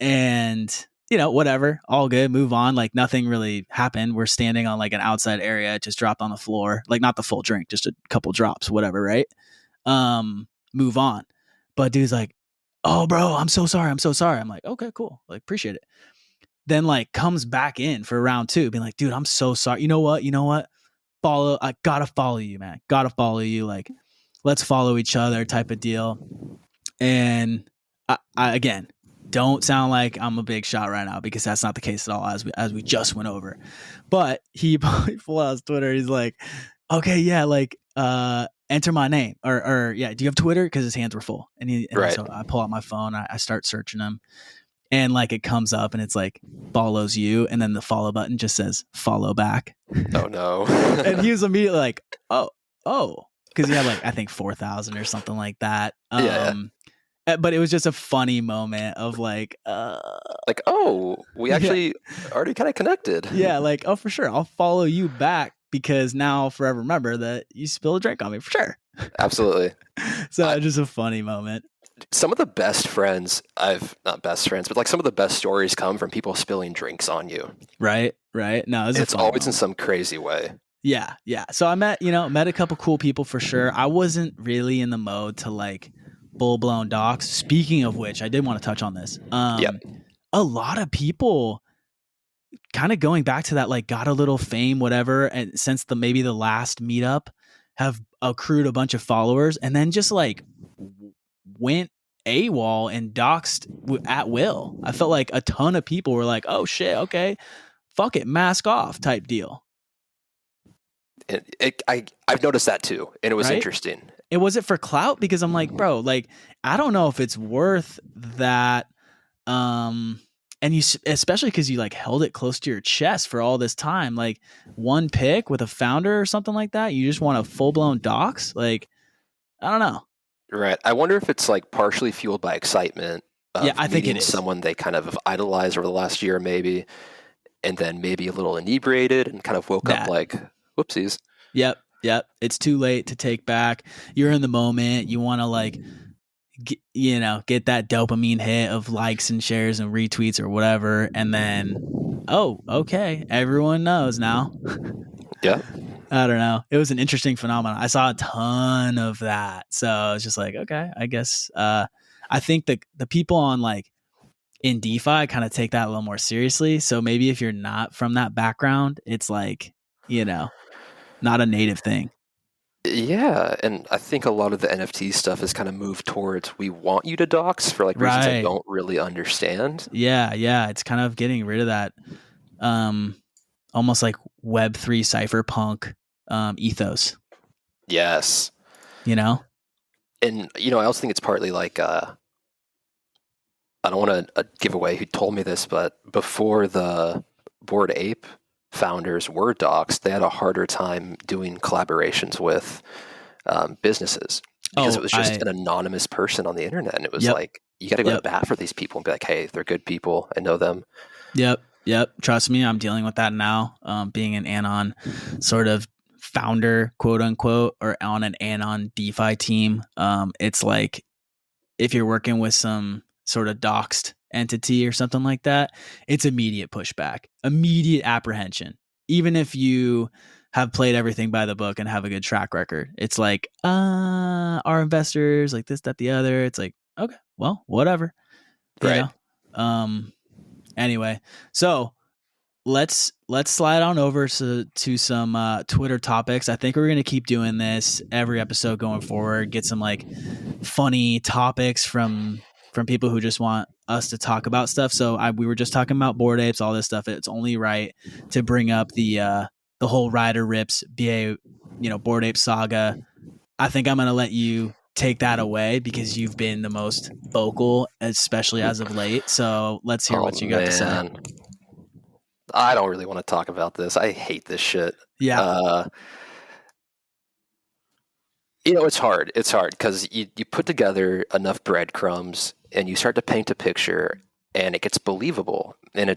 and, you know, whatever, all good, move on, like nothing really happened. We're standing on like an outside area, it just dropped on the floor, like not the full drink, just a couple drops, whatever, right? Move on. But dude's like, oh bro, I'm so sorry. I'm like, okay, cool, like appreciate it. Then like comes back in for round two, being like, dude, I'm so sorry. You know what? I gotta follow you, man. Gotta follow you. Like, let's follow each other type of deal. And I again, don't sound like I'm a big shot right now, because that's not the case at all, as we just went over. But he pulled out his Twitter. He's like, okay, yeah, like, enter my name or yeah. Do you have Twitter? Because his hands were full. And so I pull out my phone. I start searching him. And like it comes up and it's like follows you, and then the follow button just says follow back. Oh no. And he was immediately like, oh, because he had like, I think 4,000 or something like that. But it was just a funny moment of like oh, we actually already kind of connected. Yeah, like, oh, for sure, I'll follow you back, because now I'll forever remember that you spilled a drink on me, for sure. Absolutely. So just a funny moment. Some of the best friends not best friends, but like some of the best stories come from people spilling drinks on you. Right. No, it's always in some crazy way. Yeah. So I met a couple cool people for sure. I wasn't really in the mode to like full blown docs. Speaking of which, I did want to touch on this. A lot of people kind of going back to that, like, got a little fame, whatever, and since maybe the last meetup have accrued a bunch of followers, and then just like went AWOL and doxed at will. I felt like a ton of people were like, oh shit, okay, fuck it, mask off type deal. I've noticed that too, and it was interesting. And was it for clout? Because I'm like, bro, like, I don't know if it's worth that and you, especially because you like held it close to your chest for all this time, like one pick with a founder or something like that, you just want a full blown dox. Like, I don't know. Right. I wonder if it's like partially fueled by excitement Yeah, of I think it meeting is. someone they kind of have idolized over the last year, maybe, and then maybe a little inebriated and kind of woke up like, whoopsies. Yep. It's too late to take back. You're in the moment. You want to like, get that dopamine hit of likes and shares and retweets or whatever. And then, oh, okay, everyone knows now. Yeah. I don't know. It was an interesting phenomenon. I saw a ton of that. So it's just like, okay, I guess, I think the people on like in DeFi kind of take that a little more seriously. So maybe if you're not from that background, it's like, not a native thing. Yeah, and I think a lot of the NFT stuff has kind of moved towards we want you to dox for like reasons I don't really understand. Yeah. It's kind of getting rid of that almost like Web3 cypherpunk ethos. Yes. And I also think it's partly like I don't want to give away who told me this, but before the Bored Ape founders were doxxed, they had a harder time doing collaborations with businesses because it was just an anonymous person on the internet, and it was like you got to go to bat for these people and be like, hey, they're good people, I know them. Yep. Trust me, I'm dealing with that now. Being an Anon sort of founder, quote unquote, or on an Anon DeFi team. It's like if you're working with some sort of doxed entity or something like that, it's immediate pushback, immediate apprehension. Even if you have played everything by the book and have a good track record, it's like, our investors, like this, that, the other. It's like, okay, well, whatever. Right. Anyway, so let's slide on over to some Twitter topics. I think we're gonna keep doing this every episode going forward. Get some like funny topics from people who just want us to talk about stuff. So we were just talking about Bored Apes, all this stuff. It's only right to bring up the whole Rider Rips BA, Bored Ape saga. I think I'm gonna let you take that away because you've been the most vocal, especially as of late. So let's hear what you got to say. I don't really want to talk about this. I hate this shit. Yeah. It's hard. It's hard because you put together enough breadcrumbs and you start to paint a picture and it gets believable. And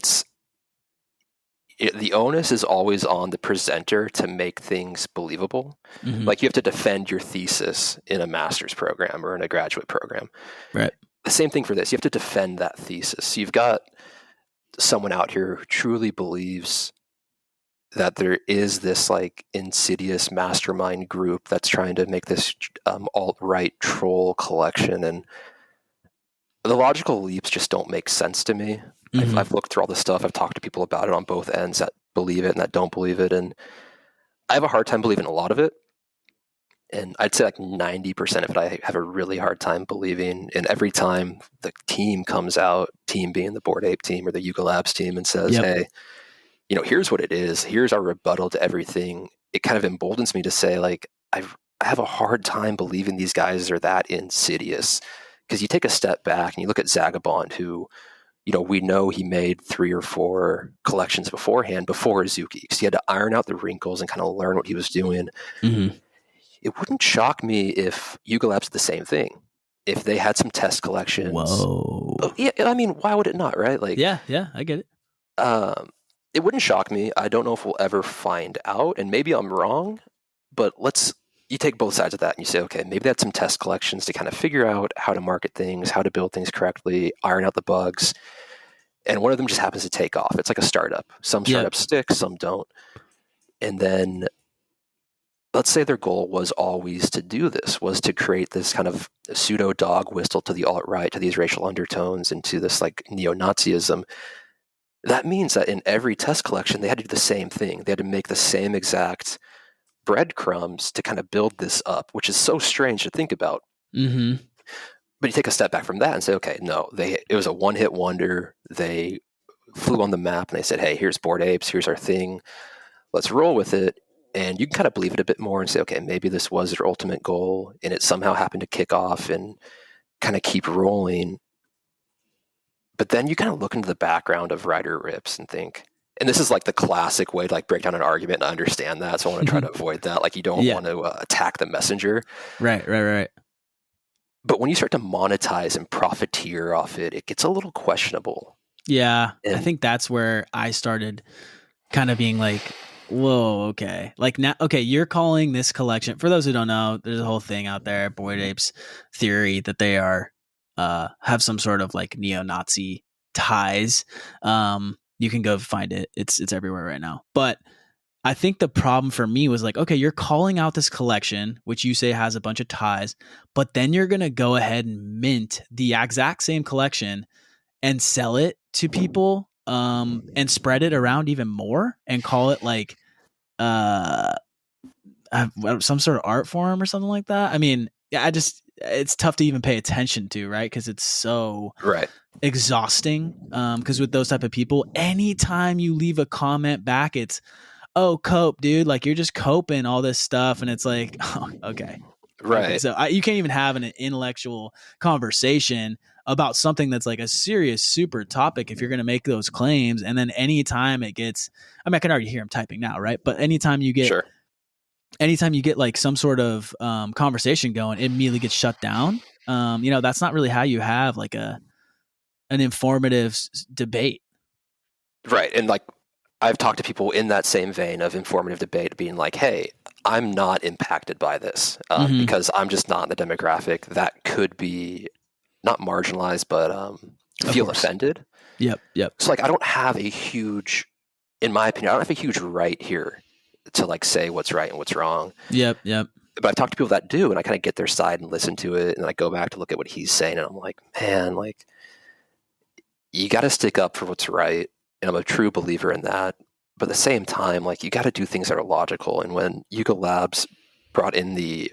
the onus is always on the presenter to make things believable. Mm-hmm. Like you have to defend your thesis in a master's program or in a graduate program. Right. The same thing for this. You have to defend that thesis. You've got someone out here who truly believes that there is this like insidious mastermind group that's trying to make this alt-right troll collection, and the logical leaps just don't make sense to me. Mm-hmm. I've looked through all this stuff. I've talked to people about it on both ends that believe it and that don't believe it, and I have a hard time believing a lot of it. And I'd say like 90% of it I have a really hard time believing. And every time the team comes out, team being the Bored Ape team or the Yuga Labs team, and says, hey, here's what it is. Here's our rebuttal to everything. It kind of emboldens me to say, like, I have a hard time believing these guys are that insidious. Because you take a step back and you look at Zagabond, who, we know he made 3 or 4 collections beforehand, before Azuki, because he had to iron out the wrinkles and kind of learn what he was doing. Mm-hmm. It wouldn't shock me if Yuga Labs did the same thing. If they had some test collections. Whoa. Yeah, I mean, why would it not, right? Like, yeah, I get it. It wouldn't shock me. I don't know if we'll ever find out, and maybe I'm wrong, but you take both sides of that and you say, okay, maybe they had some test collections to kind of figure out how to market things, how to build things correctly, iron out the bugs, and one of them just happens to take off. It's like a startup. Some startups stick, some don't. And then let's say their goal was always to do this, was to create this kind of pseudo dog whistle to the alt-right, to these racial undertones, and to this like neo-Nazism. That means that in every test collection, they had to do the same thing. They had to make the same exact breadcrumbs to kind of build this up, which is so strange to think about. Mm-hmm. But you take a step back from that and say, okay, no, it was a one-hit wonder. They flew on the map and they said, hey, here's Bored Apes, here's our thing. Let's roll with it. And you can kind of believe it a bit more and say, okay, maybe this was their ultimate goal, and it somehow happened to kick off and kind of keep rolling. But then you kind of look into the background of Ryder Rips and think, and this is like the classic way to like break down an argument and understand that. So I want to try to avoid that. Like you don't want to attack the messenger. Right. But when you start to monetize and profiteer off it, it gets a little questionable. Yeah. I think that's where I started kind of being like, whoa, okay. Like now, okay, you're calling this collection, for those who don't know, there's a whole thing out there, Bored Apes theory, that they are, have some sort of like neo-Nazi ties. You can go find it. It's everywhere right now. But I think the problem for me was like, okay, you're calling out this collection, which you say has a bunch of ties, but then you're going to go ahead and mint the exact same collection and sell it to people, and spread it around even more and call it like some sort of art form or something like that. I mean, it's tough to even pay attention to, right? Because it's so exhausting. Because with those type of people, anytime you leave a comment back, it's, oh, cope, dude. Like you're just coping all this stuff. And it's like, oh, okay. Right. Okay, so you can't even have an intellectual conversation about something that's like a serious, super topic if you're going to make those claims. And then anytime it gets, I mean, I can already hear him typing now, right? But anytime you get like some sort of conversation going, it immediately gets shut down. That's not really how you have like an informative debate. Right. And like, I've talked to people in that same vein of informative debate being like, hey, I'm not impacted by this because I'm just not in the demographic that could be not marginalized, but feel offended. Yep. So like, I don't have a huge, in my opinion, I don't have a huge right here to like say what's right and what's wrong. Yep. But I've talked to people that do, and I kind of get their side and listen to it. And then I go back to look at what he's saying. And I'm like, man, like you got to stick up for what's right. And I'm a true believer in that. But at the same time, like you got to do things that are logical. And when Yuga Labs brought in the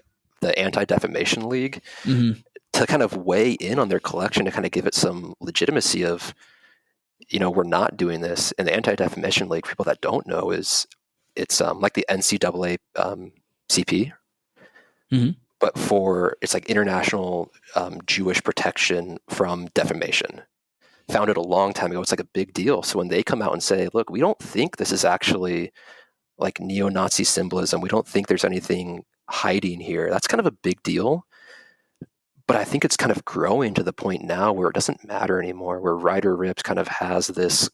Anti-Defamation League to kind of weigh in on their collection to kind of give it some legitimacy of, we're not doing this. And the Anti-Defamation League, for people that don't know, it's like the NCAA CP, but it's like International Jewish Protection from Defamation. Founded a long time ago. It's like a big deal. So when they come out and say, look, we don't think this is actually like neo-Nazi symbolism. We don't think there's anything hiding here. That's kind of a big deal. But I think it's kind of growing to the point now where it doesn't matter anymore, where Ryder Rips kind of has this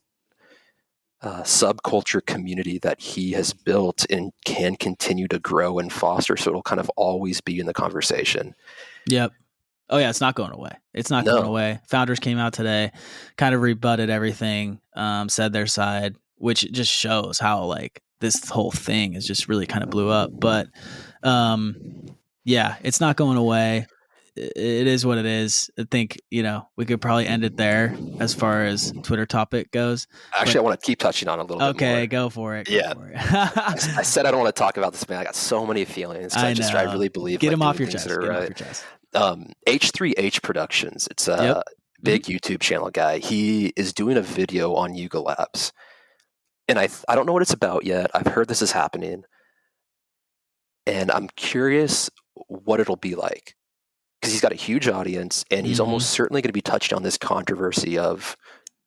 subculture community that he has built and can continue to grow and foster. So it'll kind of always be in the conversation. Yep. Oh yeah, it's not going away. It's not going away. Founders came out today, kind of rebutted everything, said their side, which just shows how like this whole thing is just really kind of blew up. But yeah, it's not going away. It is what it is. I think, we could probably end it there as far as Twitter topic goes. Actually, I want to keep touching on a little bit more. Okay, go for it. I said I don't want to talk about this, man. I got so many feelings. I really believe Get them off your chest. H3H Productions. It's a big YouTube channel guy. He is doing a video on Yuga Labs. And I don't know what it's about yet. I've heard this is happening. And I'm curious what it'll be like. Because he's got a huge audience, and he's almost certainly going to be touching on this controversy of,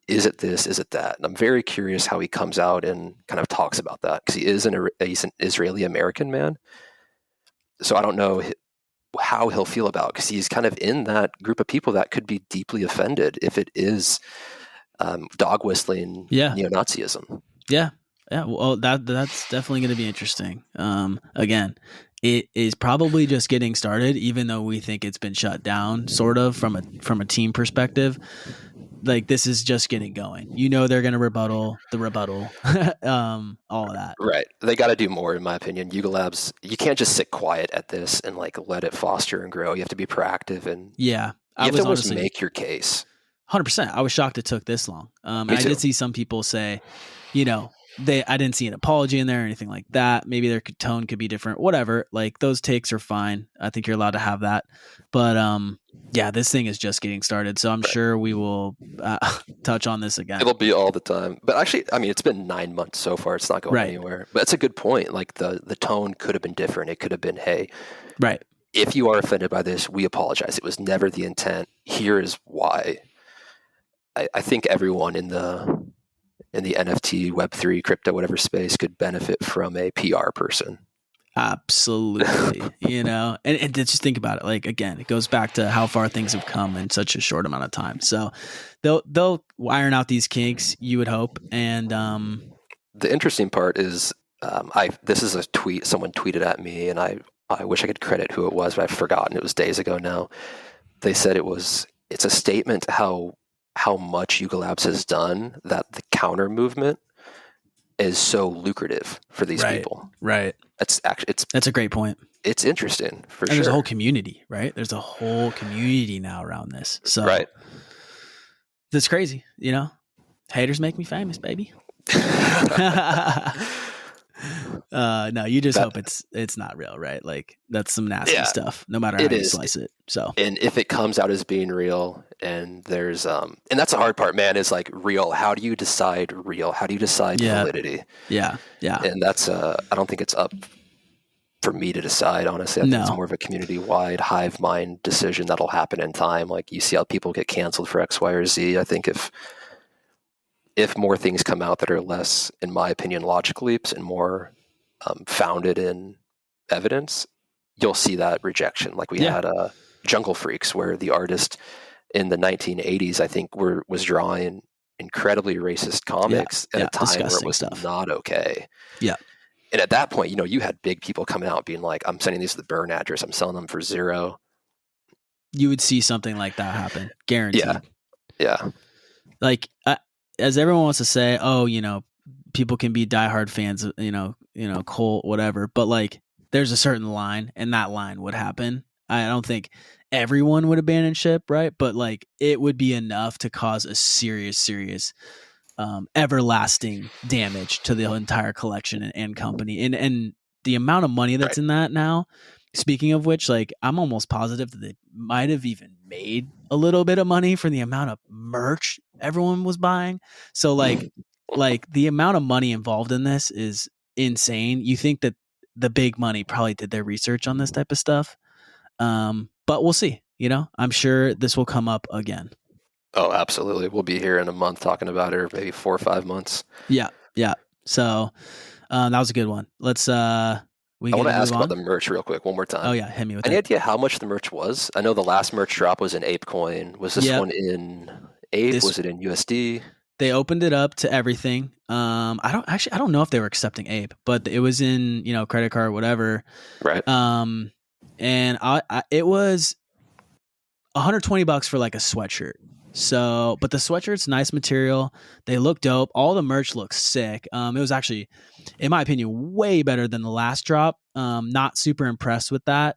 is it this, is it that? And I'm very curious how he comes out and kind of talks about that. Because he's an Israeli-American man. So I don't know how he'll feel about, because he's kind of in that group of people that could be deeply offended if it is dog whistling neo-Nazism. Yeah. Well, that's definitely going to be interesting. Again, it is probably just getting started, even though we think it's been shut down, sort of from a team perspective. Like this is just getting going. They're going to rebuttal, all of that. Right. They got to do more, in my opinion. Yuga Labs, you can't just sit quiet at this and like let it foster and grow. You have to be proactive and you have to honestly make your case. 100%. I was shocked it took this long. And I did see some people say, I didn't see an apology in there or anything like that. Maybe their tone could be different, whatever. Like those takes are fine. I think you're allowed to have that. But this thing is just getting started. So I'm sure we will touch on this again. It'll be all the time. But actually, I mean, it's been 9 months so far. It's not going anywhere. But that's a good point. Like the tone could have been different. It could have been, hey, if you are offended by this, we apologize. It was never the intent. Here is why. I think everyone in the NFT, Web3, crypto, whatever space could benefit from a PR person. Absolutely. And just think about it. Like, again, it goes back to how far things have come in such a short amount of time. So they'll iron out these kinks, you would hope. And the interesting part is this is a tweet someone tweeted at me, and I wish I could credit who it was, but I've forgotten. It was days ago now. They said it's a statement how much Yuga Labs has done, that the counter movement is so lucrative for these people. Right. That's a great point. It's interesting for sure. There's a whole community, right? There's a whole community now around this. So right. That's crazy. Haters make me famous, baby. No, you just hope it's not real, right? Like, that's some nasty stuff, no matter how you slice it. So, and if it comes out as being real, and there's and that's the hard part, man, is like real. How do you decide real? How do you decide validity? Yeah. And that's I don't think it's up for me to decide, honestly. I think it's more of a community-wide hive mind decision that'll happen in time. Like, you see how people get canceled for X, Y, or Z. I think if more things come out that are less, in my opinion, logic leaps and more founded in evidence, you'll see that rejection. Like we had Jungle Freaks, where the artist in the 1980s, I think, was drawing incredibly racist comics at a time where it was not okay. Yeah. And at that point, you had big people coming out being like, I'm sending these to the burn address, I'm selling them for $0. You would see something like that happen. Guaranteed. Yeah. Like, as everyone wants to say, people can be diehard fans, Cole, whatever, but like, there's a certain line, and that line would happen. I don't think everyone would abandon ship, right? But like, it would be enough to cause a serious, everlasting damage to the entire collection and company. And the amount of money that's in that now, speaking of which, like, I'm almost positive that they might have even made a little bit of money for the amount of merch everyone was buying. So like the amount of money involved in this is insane. You think that the big money probably did their research on this type of stuff. But we'll see, I'm sure this will come up again. Oh, absolutely. We'll be here in a month talking about it, or maybe 4 or 5 months. Yeah. So that was a good one. Let's I want to ask about the merch real quick one more time. Oh yeah, hit me with any idea how much the merch was? I know the last merch drop was in ApeCoin. Was this one in Ape? Was it in USD? They opened it up to everything. I don't know if they were accepting Ape, but it was in, credit card, whatever. Right. And it was $120 for like a sweatshirt. So, but the sweatshirt's nice material. They look dope. All the merch looks sick. It was actually, in my opinion, way better than the last drop. Not super impressed with that,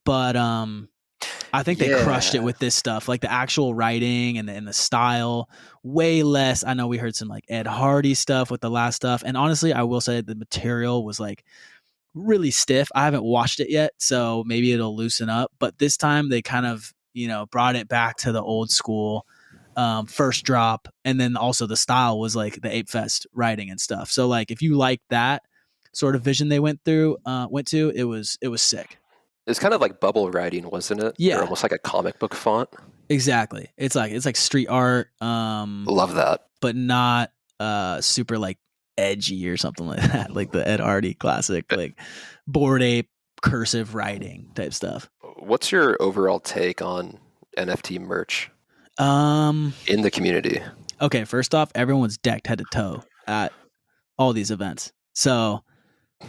but I think they crushed it with this stuff, like the actual writing and the style. Way less. I know we heard some like Ed Hardy stuff with the last stuff, and honestly, I will say the material was like really stiff. I haven't washed it yet, so maybe it'll loosen up. But this time they kind of brought it back to the old school first drop, and then also the style was like the ApeFest writing and stuff. So like, if you like that sort of vision they went to, it was sick. It's kind of like bubble writing, wasn't it? Yeah, or almost like a comic book font. Exactly. It's like street art. Love that, but not super like edgy or something like that, like the Ed Hardy classic, like Bored Ape cursive writing type stuff. What's your overall take on NFT merch in the community? Okay, first off, everyone's decked head to toe at all these events, so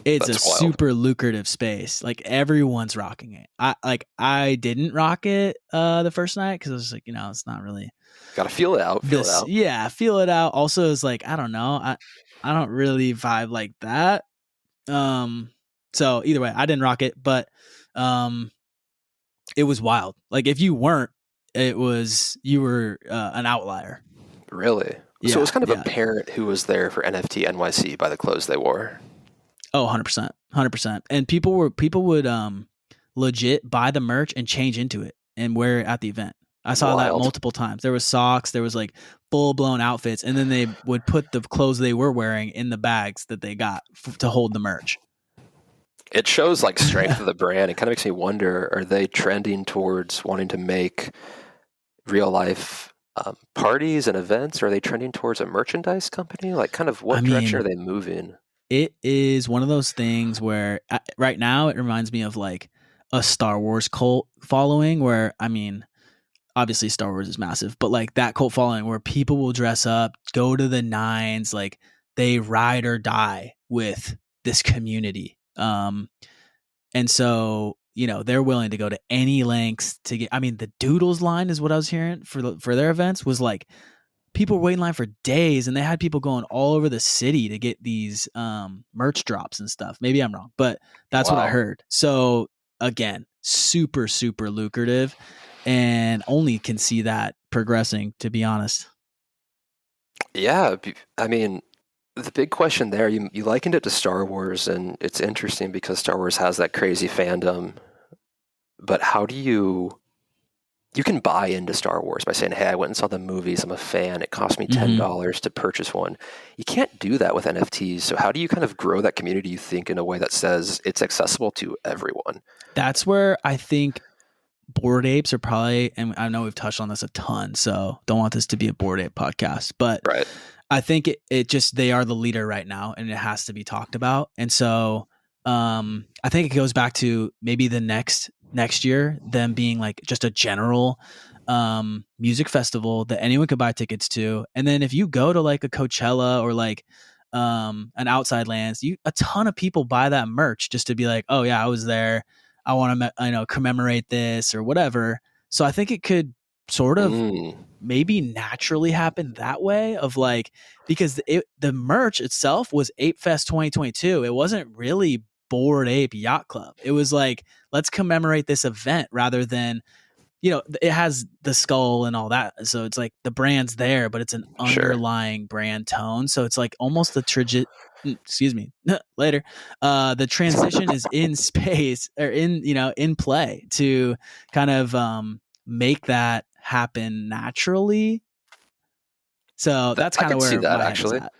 it's That's wild. Super lucrative space. Like, everyone's rocking it. I didn't rock it the first night because I was like, it's not really. Gotta feel it out. Yeah, feel it out. Also, it's like, I don't know, I don't really vibe like that. So either way, I didn't rock it, but it was wild. Like, if you weren't, you were an outlier. Really? Yeah, so it was kind of apparent who was there for NFT NYC by the clothes they wore. Oh, 100%. 100%. And people would legit buy the merch and change into it and wear it at the event. I saw that multiple times. There was socks, there was like full-blown outfits, and then they would put the clothes they were wearing in the bags that they got to hold the merch. It shows like strength of the brand. It kind of makes me wonder, are they trending towards wanting to make real life parties and events? Are they trending towards a merchandise company? Like, kind of what direction are they moving? It is one of those things where right now it reminds me of like a Star Wars cult following where, I mean, obviously Star Wars is massive, but like that cult following where people will dress up, go to the nines, like they ride or die with this community. And so, you know, they're willing to go to any lengths to get, I mean, the Doodles line is what I was hearing for their events was like people were waiting in line for days and they had people going all over the city to get these merch drops and stuff. Maybe I'm wrong, but that's what I heard. So again, super, super lucrative and only can see that progressing, to be honest. Yeah. I mean, the big question there, you likened it to Star Wars, and it's interesting because Star Wars has that crazy fandom. But how do you can buy into Star Wars by saying, hey, I went and saw the movies, I'm a fan, it cost me $10 to purchase one. You can't do that with NFTs. So how do you kind of grow that community, you think, in a way that says it's accessible to everyone? That's where I think Bored Apes are probably, and I know we've touched on this a ton, so don't want this to be a Bored Ape podcast, but right. I think it just, they are the leader right now and it has to be talked about. And so I think it goes back to maybe the next year, them being like just a general music festival that anyone could buy tickets to. And then if you go to like a Coachella or like an Outside Lands, a ton of people buy that merch just to be like, oh yeah, I was there. I want to, commemorate this or whatever. So I think it could sort of maybe naturally happen that way of like, because the merch itself was ApeFest 2022. It wasn't really Bored Ape Yacht Club. It was like, let's commemorate this event rather than, it has the skull and all that. So it's like the brand's there, but it's an underlying brand tone. So it's like almost the later. The transition is in space or in play to kind of make that happen naturally. So that's kind of where my head is at.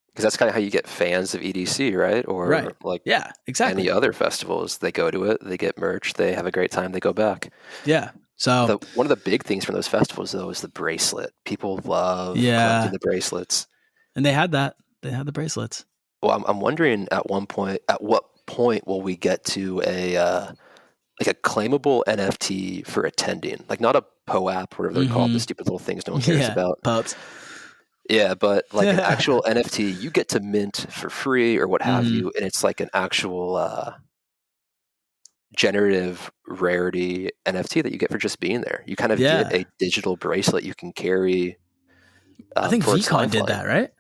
Because that's kind of how you get fans of EDC, right? Or like exactly. any other festivals. They go to it, they get merch, they have a great time, they go back. Yeah. So one of the big things from those festivals, though, is the bracelet. People love collecting the bracelets. And they had that. They had the bracelets. Well, I'm wondering at what point will we get to a claimable NFT for attending? Like not a POAP, whatever they're called, the stupid little things no one cares about. Pups. Yeah, but like an actual NFT, you get to mint for free or what have you, and it's like an actual generative rarity NFT that you get for just being there. You kind of get a digital bracelet you can carry. I think VCon did that, right?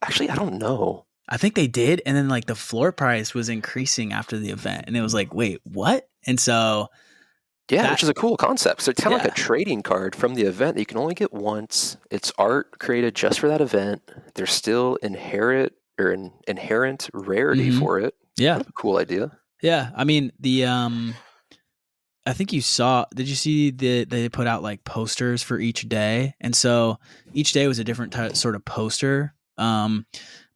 Actually, I don't know. I think they did, and then like the floor price was increasing after the event, and it was like, wait, what? And so, which is a cool concept. So it's kind of like a trading card from the event that you can only get once. It's art created just for that event. There's still inherent rarity for it. Yeah, kind of a cool idea. Yeah, I mean I think did you see they put out like posters for each day? And so each day was a different sort of poster.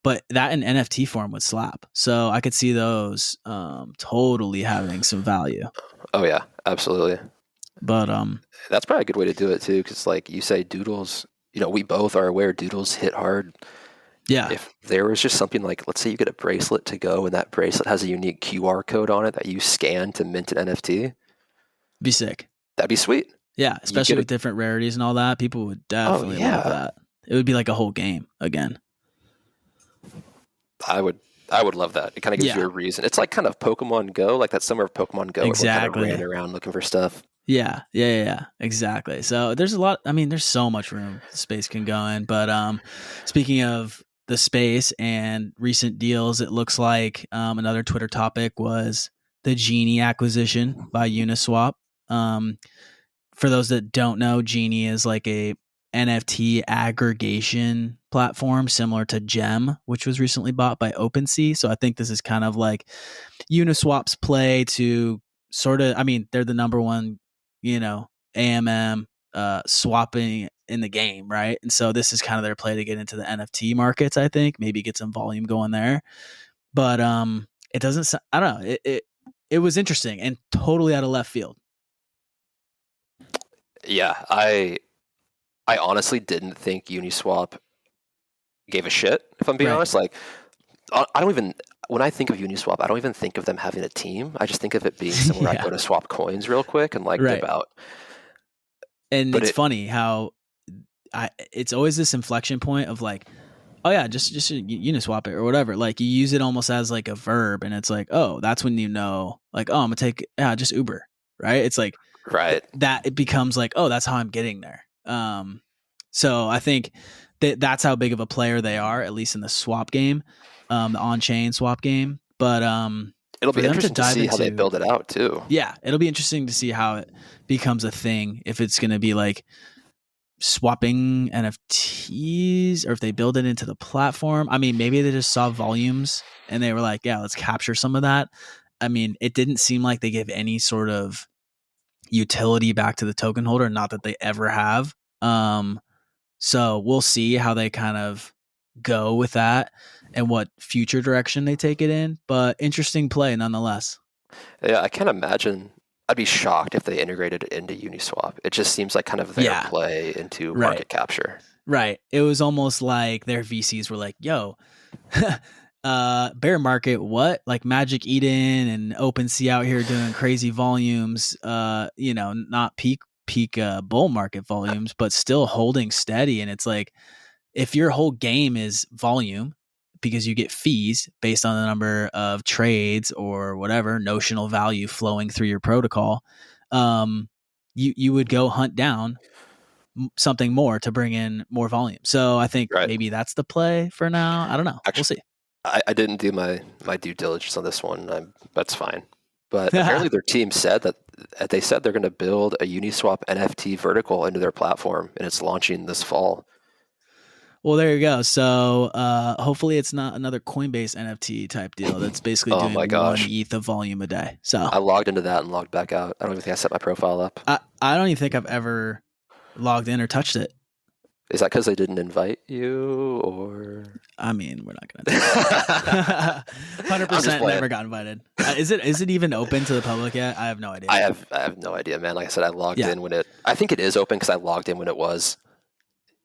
But that in NFT form would slap. So I could see those totally having some value. Oh yeah, absolutely. But that's probably a good way to do it too, because like you say, doodles, we both are aware doodles hit hard. Yeah. If there was just something like, let's say you get a bracelet to go and that bracelet has a unique QR code on it that you scan to mint an NFT. Be sick. That'd be sweet. Yeah, especially with different rarities and all that. People would definitely love that. It would be like a whole game again. I would love that. It kind of gives you a reason. It's like kind of Pokemon Go, like that summer of Pokemon Go. Exactly. Where we kind of ran around looking for stuff. Yeah, exactly. So there's there's so much room space can go in. But speaking of the space and recent deals, it looks like another Twitter topic was the Genie acquisition by Uniswap. For those that don't know, Genie is like a NFT aggregation platform similar to Gem, which was recently bought by OpenSea. So I think this is kind of like Uniswap's play to sort of, they're the number one, AMM swapping in the game, right? And so this is kind of their play to get into the NFT markets, I think, maybe get some volume going there. But it doesn't, I don't know, it was interesting and totally out of left field. Yeah, I I honestly didn't think Uniswap gave a shit, if I'm being honest. Like, I don't even, when I think of Uniswap, I don't even think of them having a team. I just think of it being somewhere I go to swap coins real quick and like dip out. And but it's funny how it's always this inflection point of like, oh yeah, just Uniswap it or whatever. Like you use it almost as like a verb, and it's like, oh, that's when you know, like, oh, I'm gonna take just Uber, right? It's like that it becomes like, oh, that's how I'm getting there. So I think that's how big of a player they are, at least in the swap game, the on-chain swap game. But it'll be interesting to see how they build it out too. Yeah, it'll be interesting to see how it becomes a thing. If it's going to be like swapping NFTs, or if they build it into the platform. I mean, maybe they just saw volumes and they were like, yeah, let's capture some of that. I mean, it didn't seem like they gave any sort of utility back to the token holder, not that they ever have. So we'll see how they kind of go with that and what future direction they take it in. But interesting play nonetheless. Yeah, I can't imagine. I'd be shocked if they integrated it into Uniswap. It just seems like kind of their play into market capture. Right. It was almost like their VCs were like, yo, bear market, what? Like Magic Eden and OpenSea out here doing crazy volumes, not peak bull market volumes, but still holding steady. And it's like, if your whole game is volume, because you get fees based on the number of trades or whatever notional value flowing through your protocol, you would go hunt down something more to bring in more volume. So I think maybe that's the play for now. I don't know. Actually, we'll see. I didn't do my due diligence on this one. That's fine. But apparently their team said that they're going to build a Uniswap NFT vertical into their platform, and it's launching this fall. Well, there you go. So hopefully it's not another Coinbase NFT type deal that's basically doing 1 ETH of volume a day. So I logged into that and logged back out. I don't even think I set my profile up. I don't even think I've ever logged in or touched it. Is that because they didn't invite you, or? I mean, we're not going to do that. 100% never got invited. Is it even open to the public yet? I have no idea. I have no idea, man. Like I said, I logged in when I think it is open because I logged in when it was.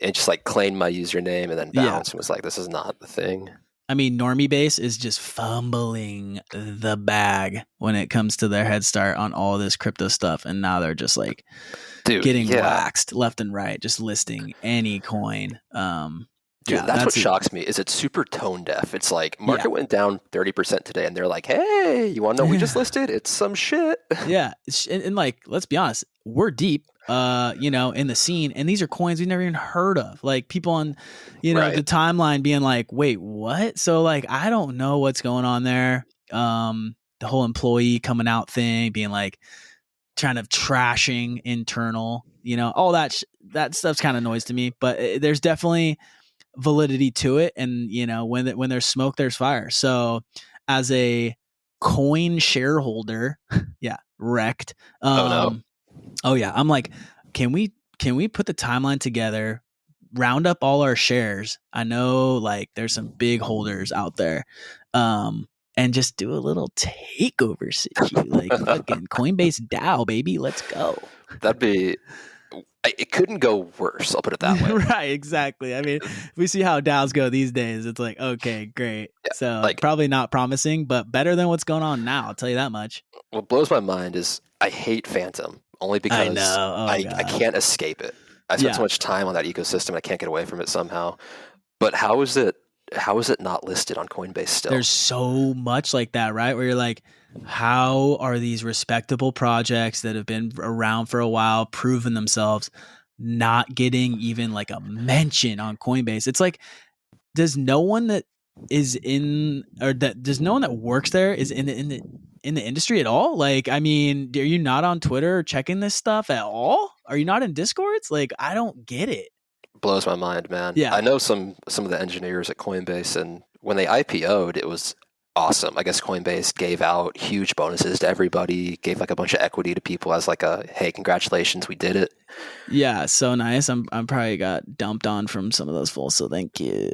And just like claimed my username and then bounced and was like, this is not the thing. I mean, Normie Base is just fumbling the bag when it comes to their head start on all this crypto stuff. And now they're just like getting waxed left and right, just listing any coin. That's what shocks me is it's super tone deaf. It's like market went down 30% today and they're like, hey, you want to know what we just listed? It's some shit. Yeah. And like, let's be honest, we're deep. In the scene, and these are coins we've never even heard of. Like people on, the timeline being like, "Wait, what?" So like, I don't know what's going on there. The whole employee coming out thing, being like, kind of trashing internal, all that stuff's kind of noise to me. But there's definitely validity to it, and when there's smoke, there's fire. So as a coin shareholder, wrecked. Oh yeah, I'm like, can we put the timeline together, round up all our shares? I know like there's some big holders out there, and just do a little takeover situ, like fucking Coinbase DAO, baby, let's go. It couldn't go worse. I'll put it that way. Right, exactly. I mean, if we see how DAOs go these days, it's like, okay, great. Yeah, so like, probably not promising, but better than what's going on now. I'll tell you that much. What blows my mind is I hate Phantom. Only because I can't escape it. I spent so much time on that ecosystem. I can't get away from it somehow. But how is it not listed on Coinbase still? There's so much like that, right? Where you're like, how are these respectable projects that have been around for a while, proven themselves, not getting even like a mention on Coinbase? It's like, does no one that works there is in the industry at all? Like, I mean, are you not on Twitter checking this stuff at all? Are you not in Discords? Like, I don't get it. Blows my mind, man. Yeah. I know some of the engineers at Coinbase, and when they IPO'd, it was awesome. I guess Coinbase gave out huge bonuses to everybody, gave like a bunch of equity to people as like a, hey, congratulations, we did it. Yeah, so nice. I'm probably got dumped on from some of those fools, so thank you.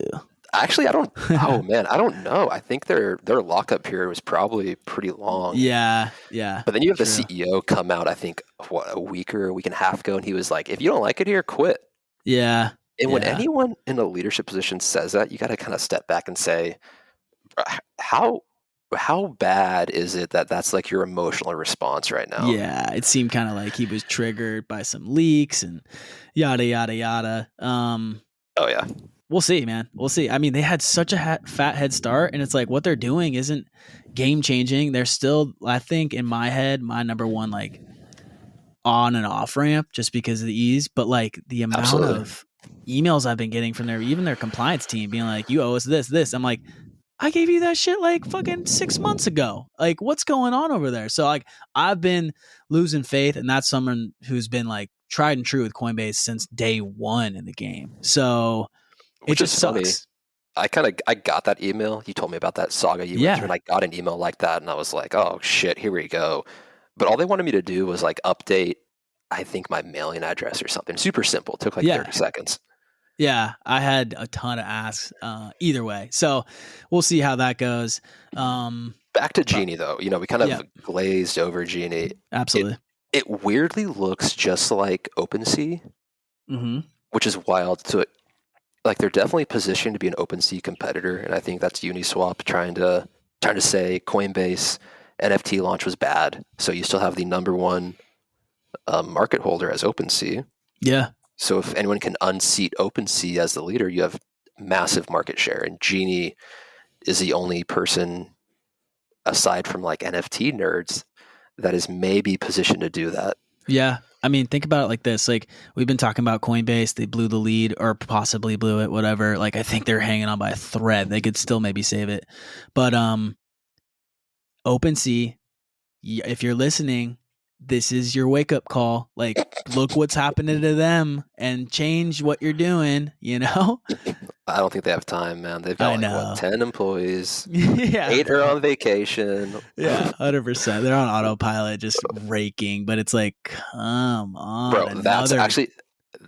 Actually, I don't know. I think their lockup period was probably pretty long. Yeah. But then you have the CEO come out, I think, a week and a half ago, and he was like, if you don't like it here, quit. Yeah. And when anyone in a leadership position says that, you got to kind of step back and say, how bad is it that that's like your emotional response right now? Yeah, it seemed kind of like he was triggered by some leaks and yada yada yada. Oh yeah, we'll see, man. We'll see. I mean, they had such a fat head start, and it's like what they're doing isn't game changing. They're still, I think, in my head, my number one like on and off ramp just because of the ease. But like the amount of emails I've been getting from even their compliance team being like, "You owe us this." I'm like, I gave you that shit like fucking 6 months ago. Like, what's going on over there? So like, I've been losing faith, and that's someone who's been like tried and true with Coinbase since day one in the game. So it just sucks. Funny. I got that email. You told me about that saga you went through, and I got an email like that, and I was like, oh shit, here we go. But all they wanted me to do was like update, I think, my mailing address or something. Super simple. It took like 30 seconds. Yeah, I had a ton of asks either way. So we'll see how that goes. Back to Genie, though. You know, we kind of glazed over Genie. Absolutely. It weirdly looks just like OpenSea, which is wild. So like they're definitely positioned to be an OpenSea competitor, and I think that's Uniswap trying to say Coinbase NFT launch was bad, so you still have the number one market holder as OpenSea. Yeah. So if anyone can unseat OpenSea as the leader, you have massive market share, and Genie is the only person aside from like NFT nerds that is maybe positioned to do that. Yeah. I mean, think about it like this. Like, we've been talking about Coinbase. They blew the lead or possibly blew it, whatever. Like, I think they're hanging on by a thread. They could still maybe save it. But OpenSea, if you're listening, this is your wake-up call. Like, look what's happening to them and change what you're doing, you know? I don't think they have time, man. They've got like, what, 10 employees. 8 are on vacation. Yeah, 100%. They're on autopilot, just raking. But it's like, come on. Bro,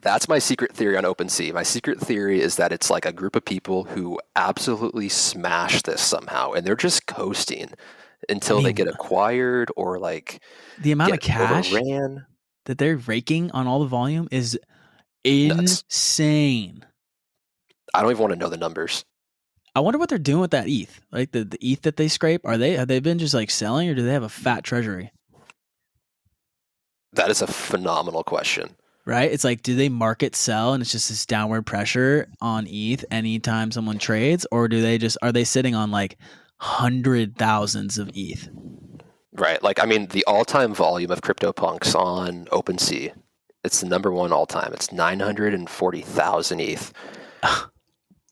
that's my secret theory on OpenSea. My secret theory is that it's like a group of people who absolutely smash this somehow, and they're just coasting until they get acquired or like the amount of cash that they're raking on all the volume is insane. Nuts. I don't even want to know the numbers. I wonder what they're doing with that ETH. Like the ETH that they scrape, have they been just like selling, or do they have a fat treasury? That is a phenomenal question. Right? It's like, do they market sell and it's just this downward pressure on ETH anytime someone trades, or are they sitting on like 100,000s of ETH? Right. Like, I mean, the all-time volume of CryptoPunks on OpenSea, it's the number one all-time. It's 940,000 ETH.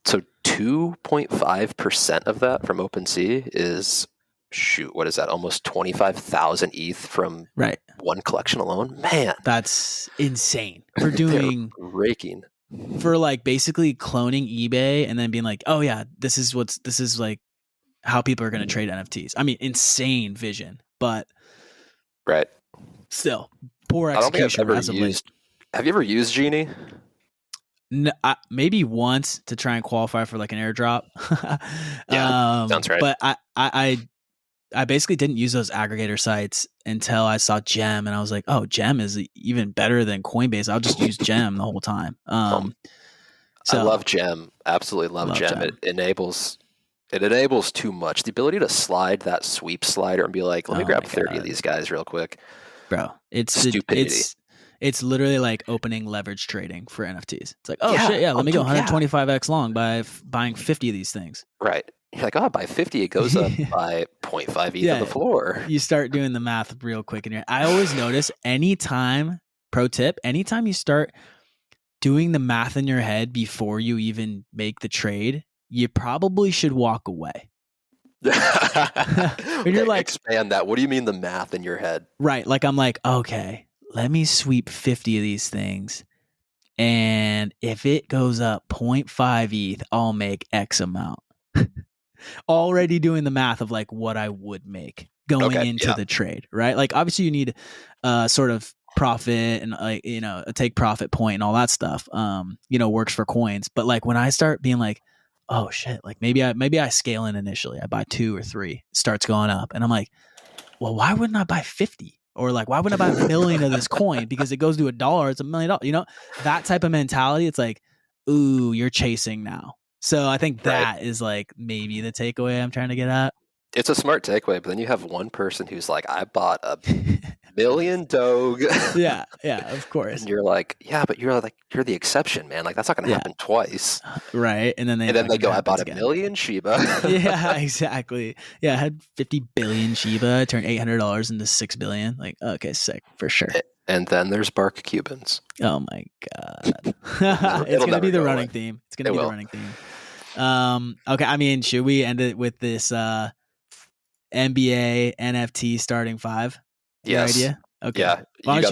So 2.5% of that from OpenSea is, what is that? Almost 25,000 ETH from one collection alone. Man, that's insane. For doing raking, for like basically cloning eBay and then being like, oh yeah, this is like how people are going to trade NFTs. I mean, insane vision, but still poor execution. Have you ever used Genie? No, maybe once to try and qualify for like an airdrop. Sounds right. But I basically didn't use those aggregator sites until I saw Gem, and I was like, oh, Gem is even better than Coinbase. I'll just use Gem the whole time. So I love Gem. Absolutely love Gem. It enables too much. The ability to slide that sweep slider and be like, let me grab 30 of these guys real quick. Bro, it's stupidity. It's literally like opening leverage trading for NFTs. It's like, let me go 125x long by buying 50 of these things. Right. You're like, by 50, it goes up by 0.5 ETH on the floor. You start doing the math real quick. I always notice pro tip, anytime you start doing the math in your head before you even make the trade, you probably should walk away. When you're like, expand that. What do you mean the math in your head? Right. Like, I'm like, okay, let me sweep 50 of these things. And if it goes up 0.5 ETH, I'll make X amount. Already doing the math of like what I would make going into the trade, right? Like, obviously you need sort of profit and like, a take profit point and all that stuff, works for coins. But like when I start being like, oh shit, like maybe I scale in initially. I buy 2 or 3, it starts going up. And I'm like, well, why wouldn't I buy 50? Or like, why wouldn't I buy a million of this coin? Because it goes to $1, it's $1 million. You know, that type of mentality. It's like, ooh, you're chasing now. So I think that is like maybe the takeaway I'm trying to get at. It's a smart takeaway, but then you have one person who's like, I bought a million Doge. Yeah, of course. And you're like, yeah, but you're the exception, man. Like that's not going to happen twice, right? And then they go, I bought a million Shiba. Yeah, exactly. Yeah, I had 50 billion Shiba, turned $800 into 6 billion. Like, okay, sick for sure. And then there's bark Cubans. Oh my god, it's gonna be the running theme. It's gonna be the running theme. Okay, I mean, should we end it with this NBA NFT starting five? Yes. Your idea? Okay. Yeah. Why don't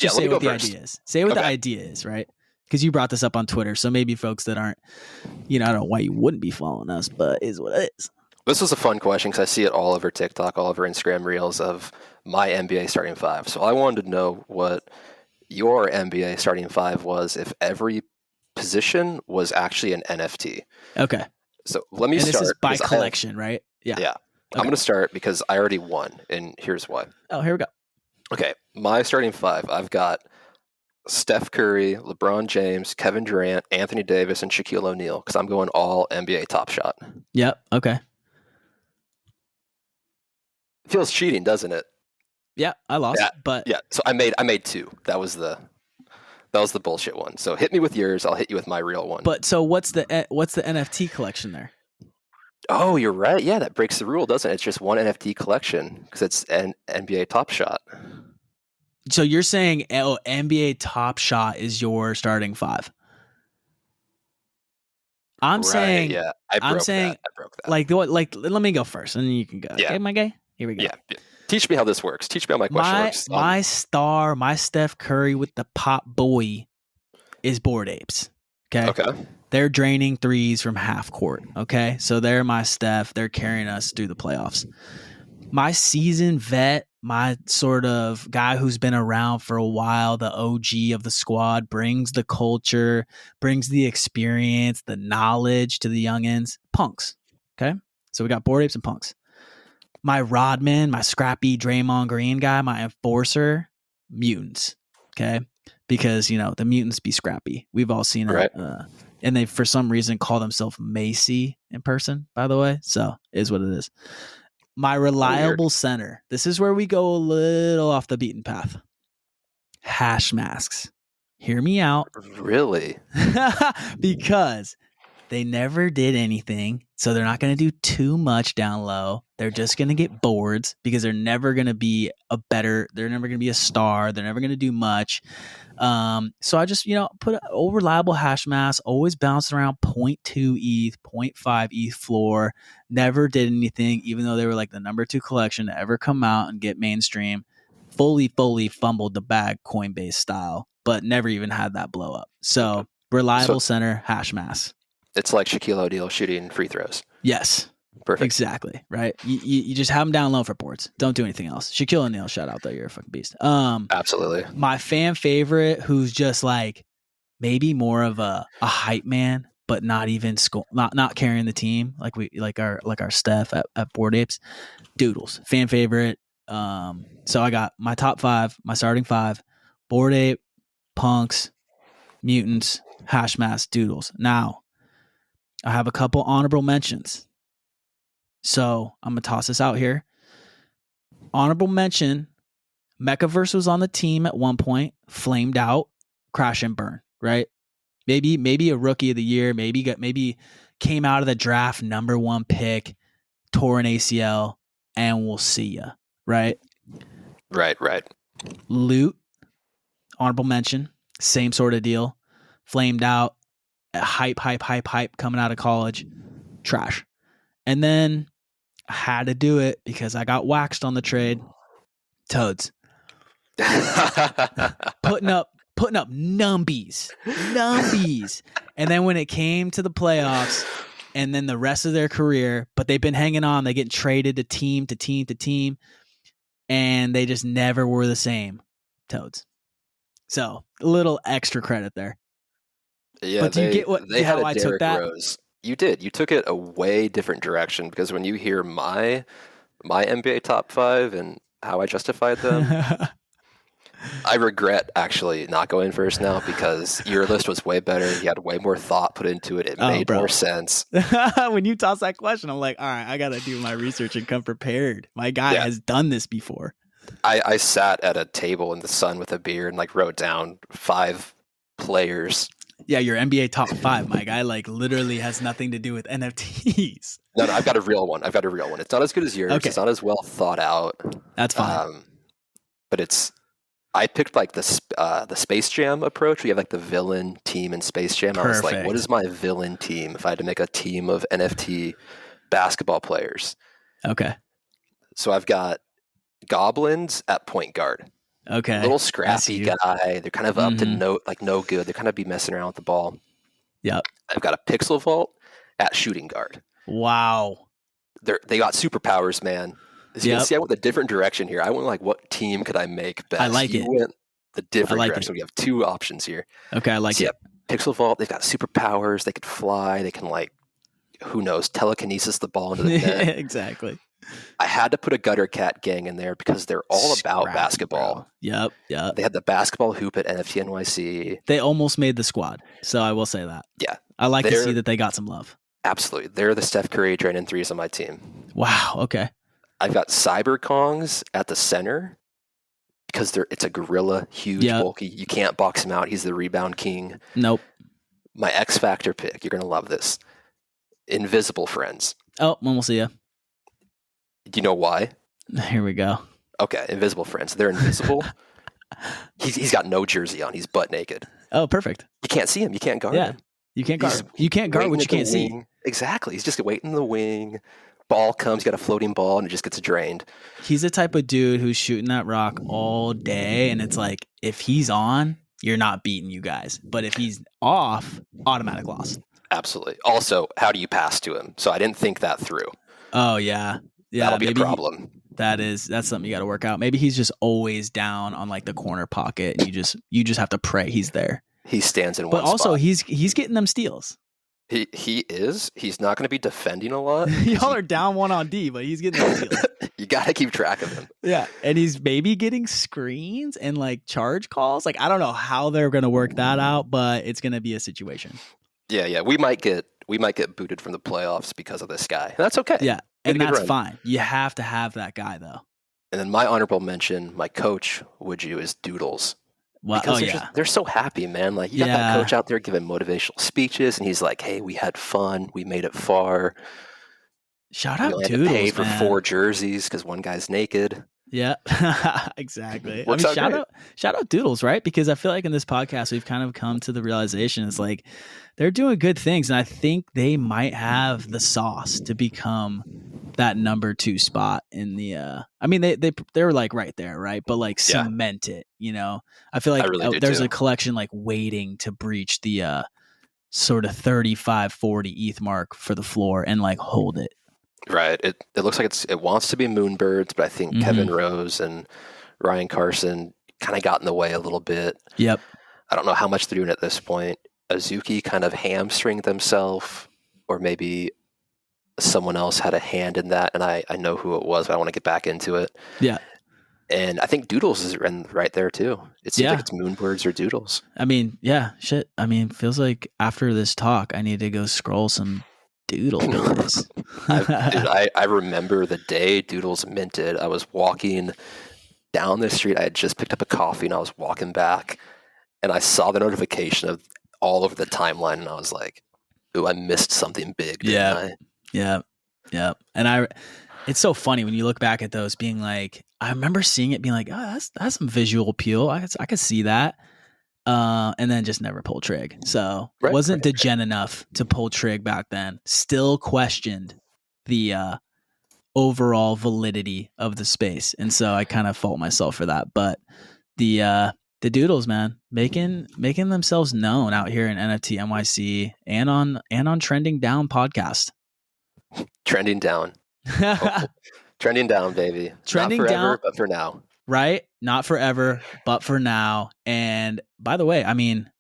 you say what the idea is? Say what the idea is, right? Because you brought this up on Twitter, so maybe folks that aren't, I don't know why you wouldn't be following us, but is what it is. This was a fun question because I see it all over TikTok, all over Instagram Reels of my NBA starting five. So I wanted to know what your NBA starting five was if every position was actually an NFT. Okay. So let me start. This is by collection, right? Yeah. Yeah. Okay. I'm going to start because I already won, and here's why. Oh, here we go. Okay. My starting five, I've got Steph Curry, LeBron James, Kevin Durant, Anthony Davis, and Shaquille O'Neal because I'm going all NBA Top Shot. Yep. Okay. Feels cheating, doesn't it? Yeah, I lost. But so I made two. That was the bullshit one. So hit me with yours. I'll hit you with my real one. But so what's the NFT collection there? Oh, you're right. Yeah, that breaks the rule, doesn't it? It's just one NFT collection because it's an NBA Top Shot. So you're saying NBA Top Shot is your starting five? I'm saying, yeah, I broke that. Like let me go first, and then you can go. Yeah. Okay, my guy. Here we go. Yeah. Teach me how this works. Teach me how my question works. My star, my Steph Curry with the pop boy is Bored Apes. Okay. They're draining threes from half court. Okay. So they're my Steph. They're carrying us through the playoffs. My seasoned vet, my sort of guy who's been around for a while, the OG of the squad, brings the culture, brings the experience, the knowledge to the youngins. Punks. Okay. So we got Bored Apes and Punks. My Rodman, my scrappy Draymond Green guy, my enforcer, mutants. Okay. Because, the mutants be scrappy. We've all seen it. Right. And they, for some reason, call themselves Macy in person, by the way. So it is what it is. My reliable center. This is where we go a little off the beaten path. Hash masks. Hear me out. Really? Because they never did anything. So they're not going to do too much down low. They're just going to get boards because they're never going to be they're never going to be a star. They're never going to do much. So I just, put an reliable hash mask, always bounced around 0.2 ETH, 0.5 ETH floor, never did anything, even though they were like the number 2 collection to ever come out and get mainstream, fully fumbled the bag Coinbase style, but never even had that blow up. So reliable center, hash mask. It's like Shaquille O'Neal shooting free throws. Yes. Perfect. Exactly. Right. You just have them down low for boards. Don't do anything else. Shaquille O'Neal, shout out though. You're a fucking beast. Absolutely. My fan favorite, who's just like maybe more of a hype man, but not even not carrying the team like our Steph at Bored Apes. Doodles, fan favorite. So I got my top 5, my starting 5: Bored Ape, Punks, Mutants, Hash Mask, Doodles. Now I have a couple honorable mentions. So I'm going to toss this out here. Honorable mention, Mechaverse was on the team at one point, flamed out, crash and burn, right? Maybe a rookie of the year, maybe came out of the draft number 1 pick, tore an ACL, and we'll see ya, right? Right. Loot, honorable mention, same sort of deal. Flamed out, hype coming out of college, trash. And then I had to do it because I got waxed on the trade. Toads. putting up numbies. And then when it came to the playoffs and then the rest of their career, but they've been hanging on, they get traded to team, and they just never were the same. Toads. So a little extra credit there. Yeah, but do you get how I took that? Rose. You did. You took it a way different direction because when you hear my NBA top 5 and how I justified them. I regret actually not going first now because your list was way better. You had way more thought put into it. It made more sense. When you toss that question, I'm like, all right, I got to do my research and come prepared. My guy has done this before. I sat at a table in the sun with a beer and like wrote down 5 players. Yeah, your NBA top 5, my guy, like literally has nothing to do with NFTs. No, I've got a real one. It's not as good as yours. Okay. It's not as well thought out. That's fine. But I picked like the Space Jam approach. We have like the villain team in Space Jam. Perfect. I was like, what is my villain team if I had to make a team of NFT basketball players? Okay. So I've got Goblins at point guard. Okay. Little scrappy guy. They're kind of up to no good. They kind of be messing around with the ball. Yep. I've got a Pixel Vault at shooting guard. Wow. They got superpowers, man. As you can see, I went the different direction here. I went like, what team could I make best? I like it. You went the different direction. We have 2 options here. Okay, I like it. Pixel Vault, they've got superpowers. They could fly. They can like, who knows, telekinesis the ball into the net. Exactly. I had to put a Gutter Cat gang in there because they're all about basketball. Bro. Yep. They had the basketball hoop at NFT NYC. They almost made the squad, so I will say that. Yeah. I like to see that they got some love. Absolutely. They're the Steph Curry draining threes on my team. Wow. Okay. I've got Cyber Kongs at the center because it's a gorilla, huge, bulky. You can't box him out. He's the rebound king. Nope. My X Factor pick. You're going to love this. Invisible Friends. Oh, when we'll see you. Do you know why? Here we go. Okay, Invisible Friends. They're invisible. He's got no jersey on. He's butt naked. Oh, perfect. You can't see him. You can't guard him. You can't guard him. You can't guard what you can't see. Exactly. He's just waiting in the wing. Ball comes, got a floating ball, and it just gets drained. He's the type of dude who's shooting that rock all day, and it's like, if he's on, you're not beating you guys. But if he's off, automatic loss. Absolutely. Also, how do you pass to him? So I didn't think that through. Oh, yeah. That'll be a problem. That's something you got to work out. Maybe he's just always down on like the corner pocket, and you just have to pray he's there. He stands in one spot. But also, he's getting them steals. He is. He's not going to be defending a lot. Y'all are down 1 on D, but he's getting them steals. You got to keep track of him. Yeah, and he's maybe getting screens and like charge calls. Like, I don't know how they're going to work that out, but it's going to be a situation. Yeah. We might get booted from the playoffs because of this guy. That's okay. Yeah, and that's fine. You have to have that guy though. And then my honorable mention, my coach, is Doodles. Well, because they're so happy, man. Like, you got that coach out there giving motivational speeches, and he's like, "Hey, we had fun. We made it far. Shout out Doodles, to pay for 4 jerseys because one guy's naked." Yeah, exactly. Shout out Doodles, right? Because I feel like in this podcast we've kind of come to the realization it's like they're doing good things, and I think they might have the sauce to become that number 2 spot in the. I mean, they're like right there, right? But like cement it, you know. I feel like there's a collection like waiting to breach the sort of 35-40 ETH mark for the floor and like hold it. Right. It looks like it wants to be Moonbirds, but I think Kevin Rose and Ryan Carson kind of got in the way a little bit. Yep. I don't know how much they're doing at this point. Azuki kind of hamstringed themselves, or maybe someone else had a hand in that, and I know who it was, but I want to get back into it. Yeah. And I think Doodles is right there too. It seems like it's Moonbirds or Doodles. I mean, shit. I mean, feels like after this talk, I need to go scroll some Doodle business. I remember the day Doodles minted. I was walking down the street. I had just picked up a coffee and I was walking back, and I saw the notification of all over the timeline, and I was like, "Ooh, I missed something big." Didn't I? Yeah. And it's so funny when you look back at those, being like, I remember seeing it, being like, "Oh, that's some visual appeal. I could see that." And then just never pulled trig. So wasn't degen enough to pull trig back then. Still questioned the overall validity of the space. And so I kind of fault myself for that. But the Doodles, man, making themselves known out here in NFT NYC and on Trending Down podcast. Trending down. Trending down, baby. Trending Not forever, down, but for now. Right? Not forever, but for now. And by the way, I mean,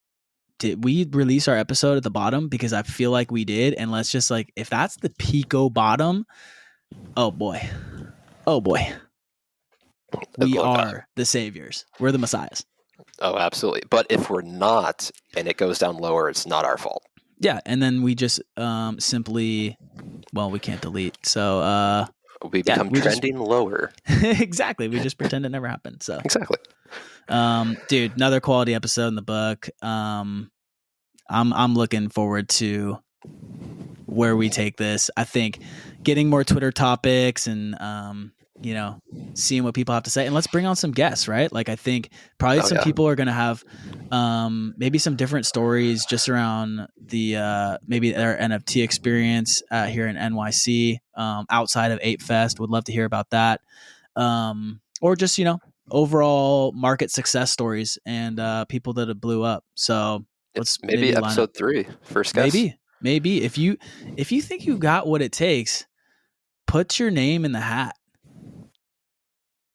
did we release our episode at the bottom? Because I feel like we did. And let's just like, if that's the Pico bottom, oh boy. We are the saviors. We're the messiahs. Oh, absolutely. But if we're not, and it goes down lower, it's not our fault. Yeah, and then we just simply, well, we can't delete. So we become trending lower. Exactly. We just pretend it never happened. So exactly. Dude, another quality episode in the book. I'm looking forward to where we take this. I think getting more Twitter topics and seeing what people have to say, and let's bring on some guests, right? Like, I think probably some people are going to have maybe some different stories just around the maybe their NFT experience here in NYC outside of ApeFest. Would love to hear about that, or just overall market success stories and people that have blew up. So let's maybe episode 3, first guest. Maybe if you think you've got what it takes, put your name in the hat.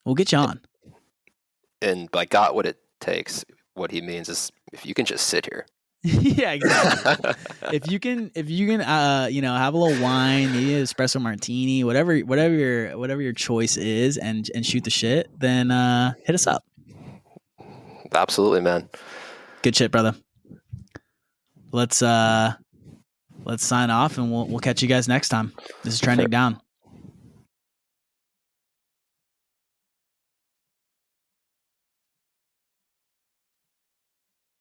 We'll get you on. And by got what it takes, what he means is if you can just sit here. Yeah, exactly. if you can have a little wine, maybe an espresso martini, whatever your choice is, and shoot the shit, then hit us up. Absolutely, man. Good shit, brother. Let's sign off, and we'll catch you guys next time. This is Trending Down.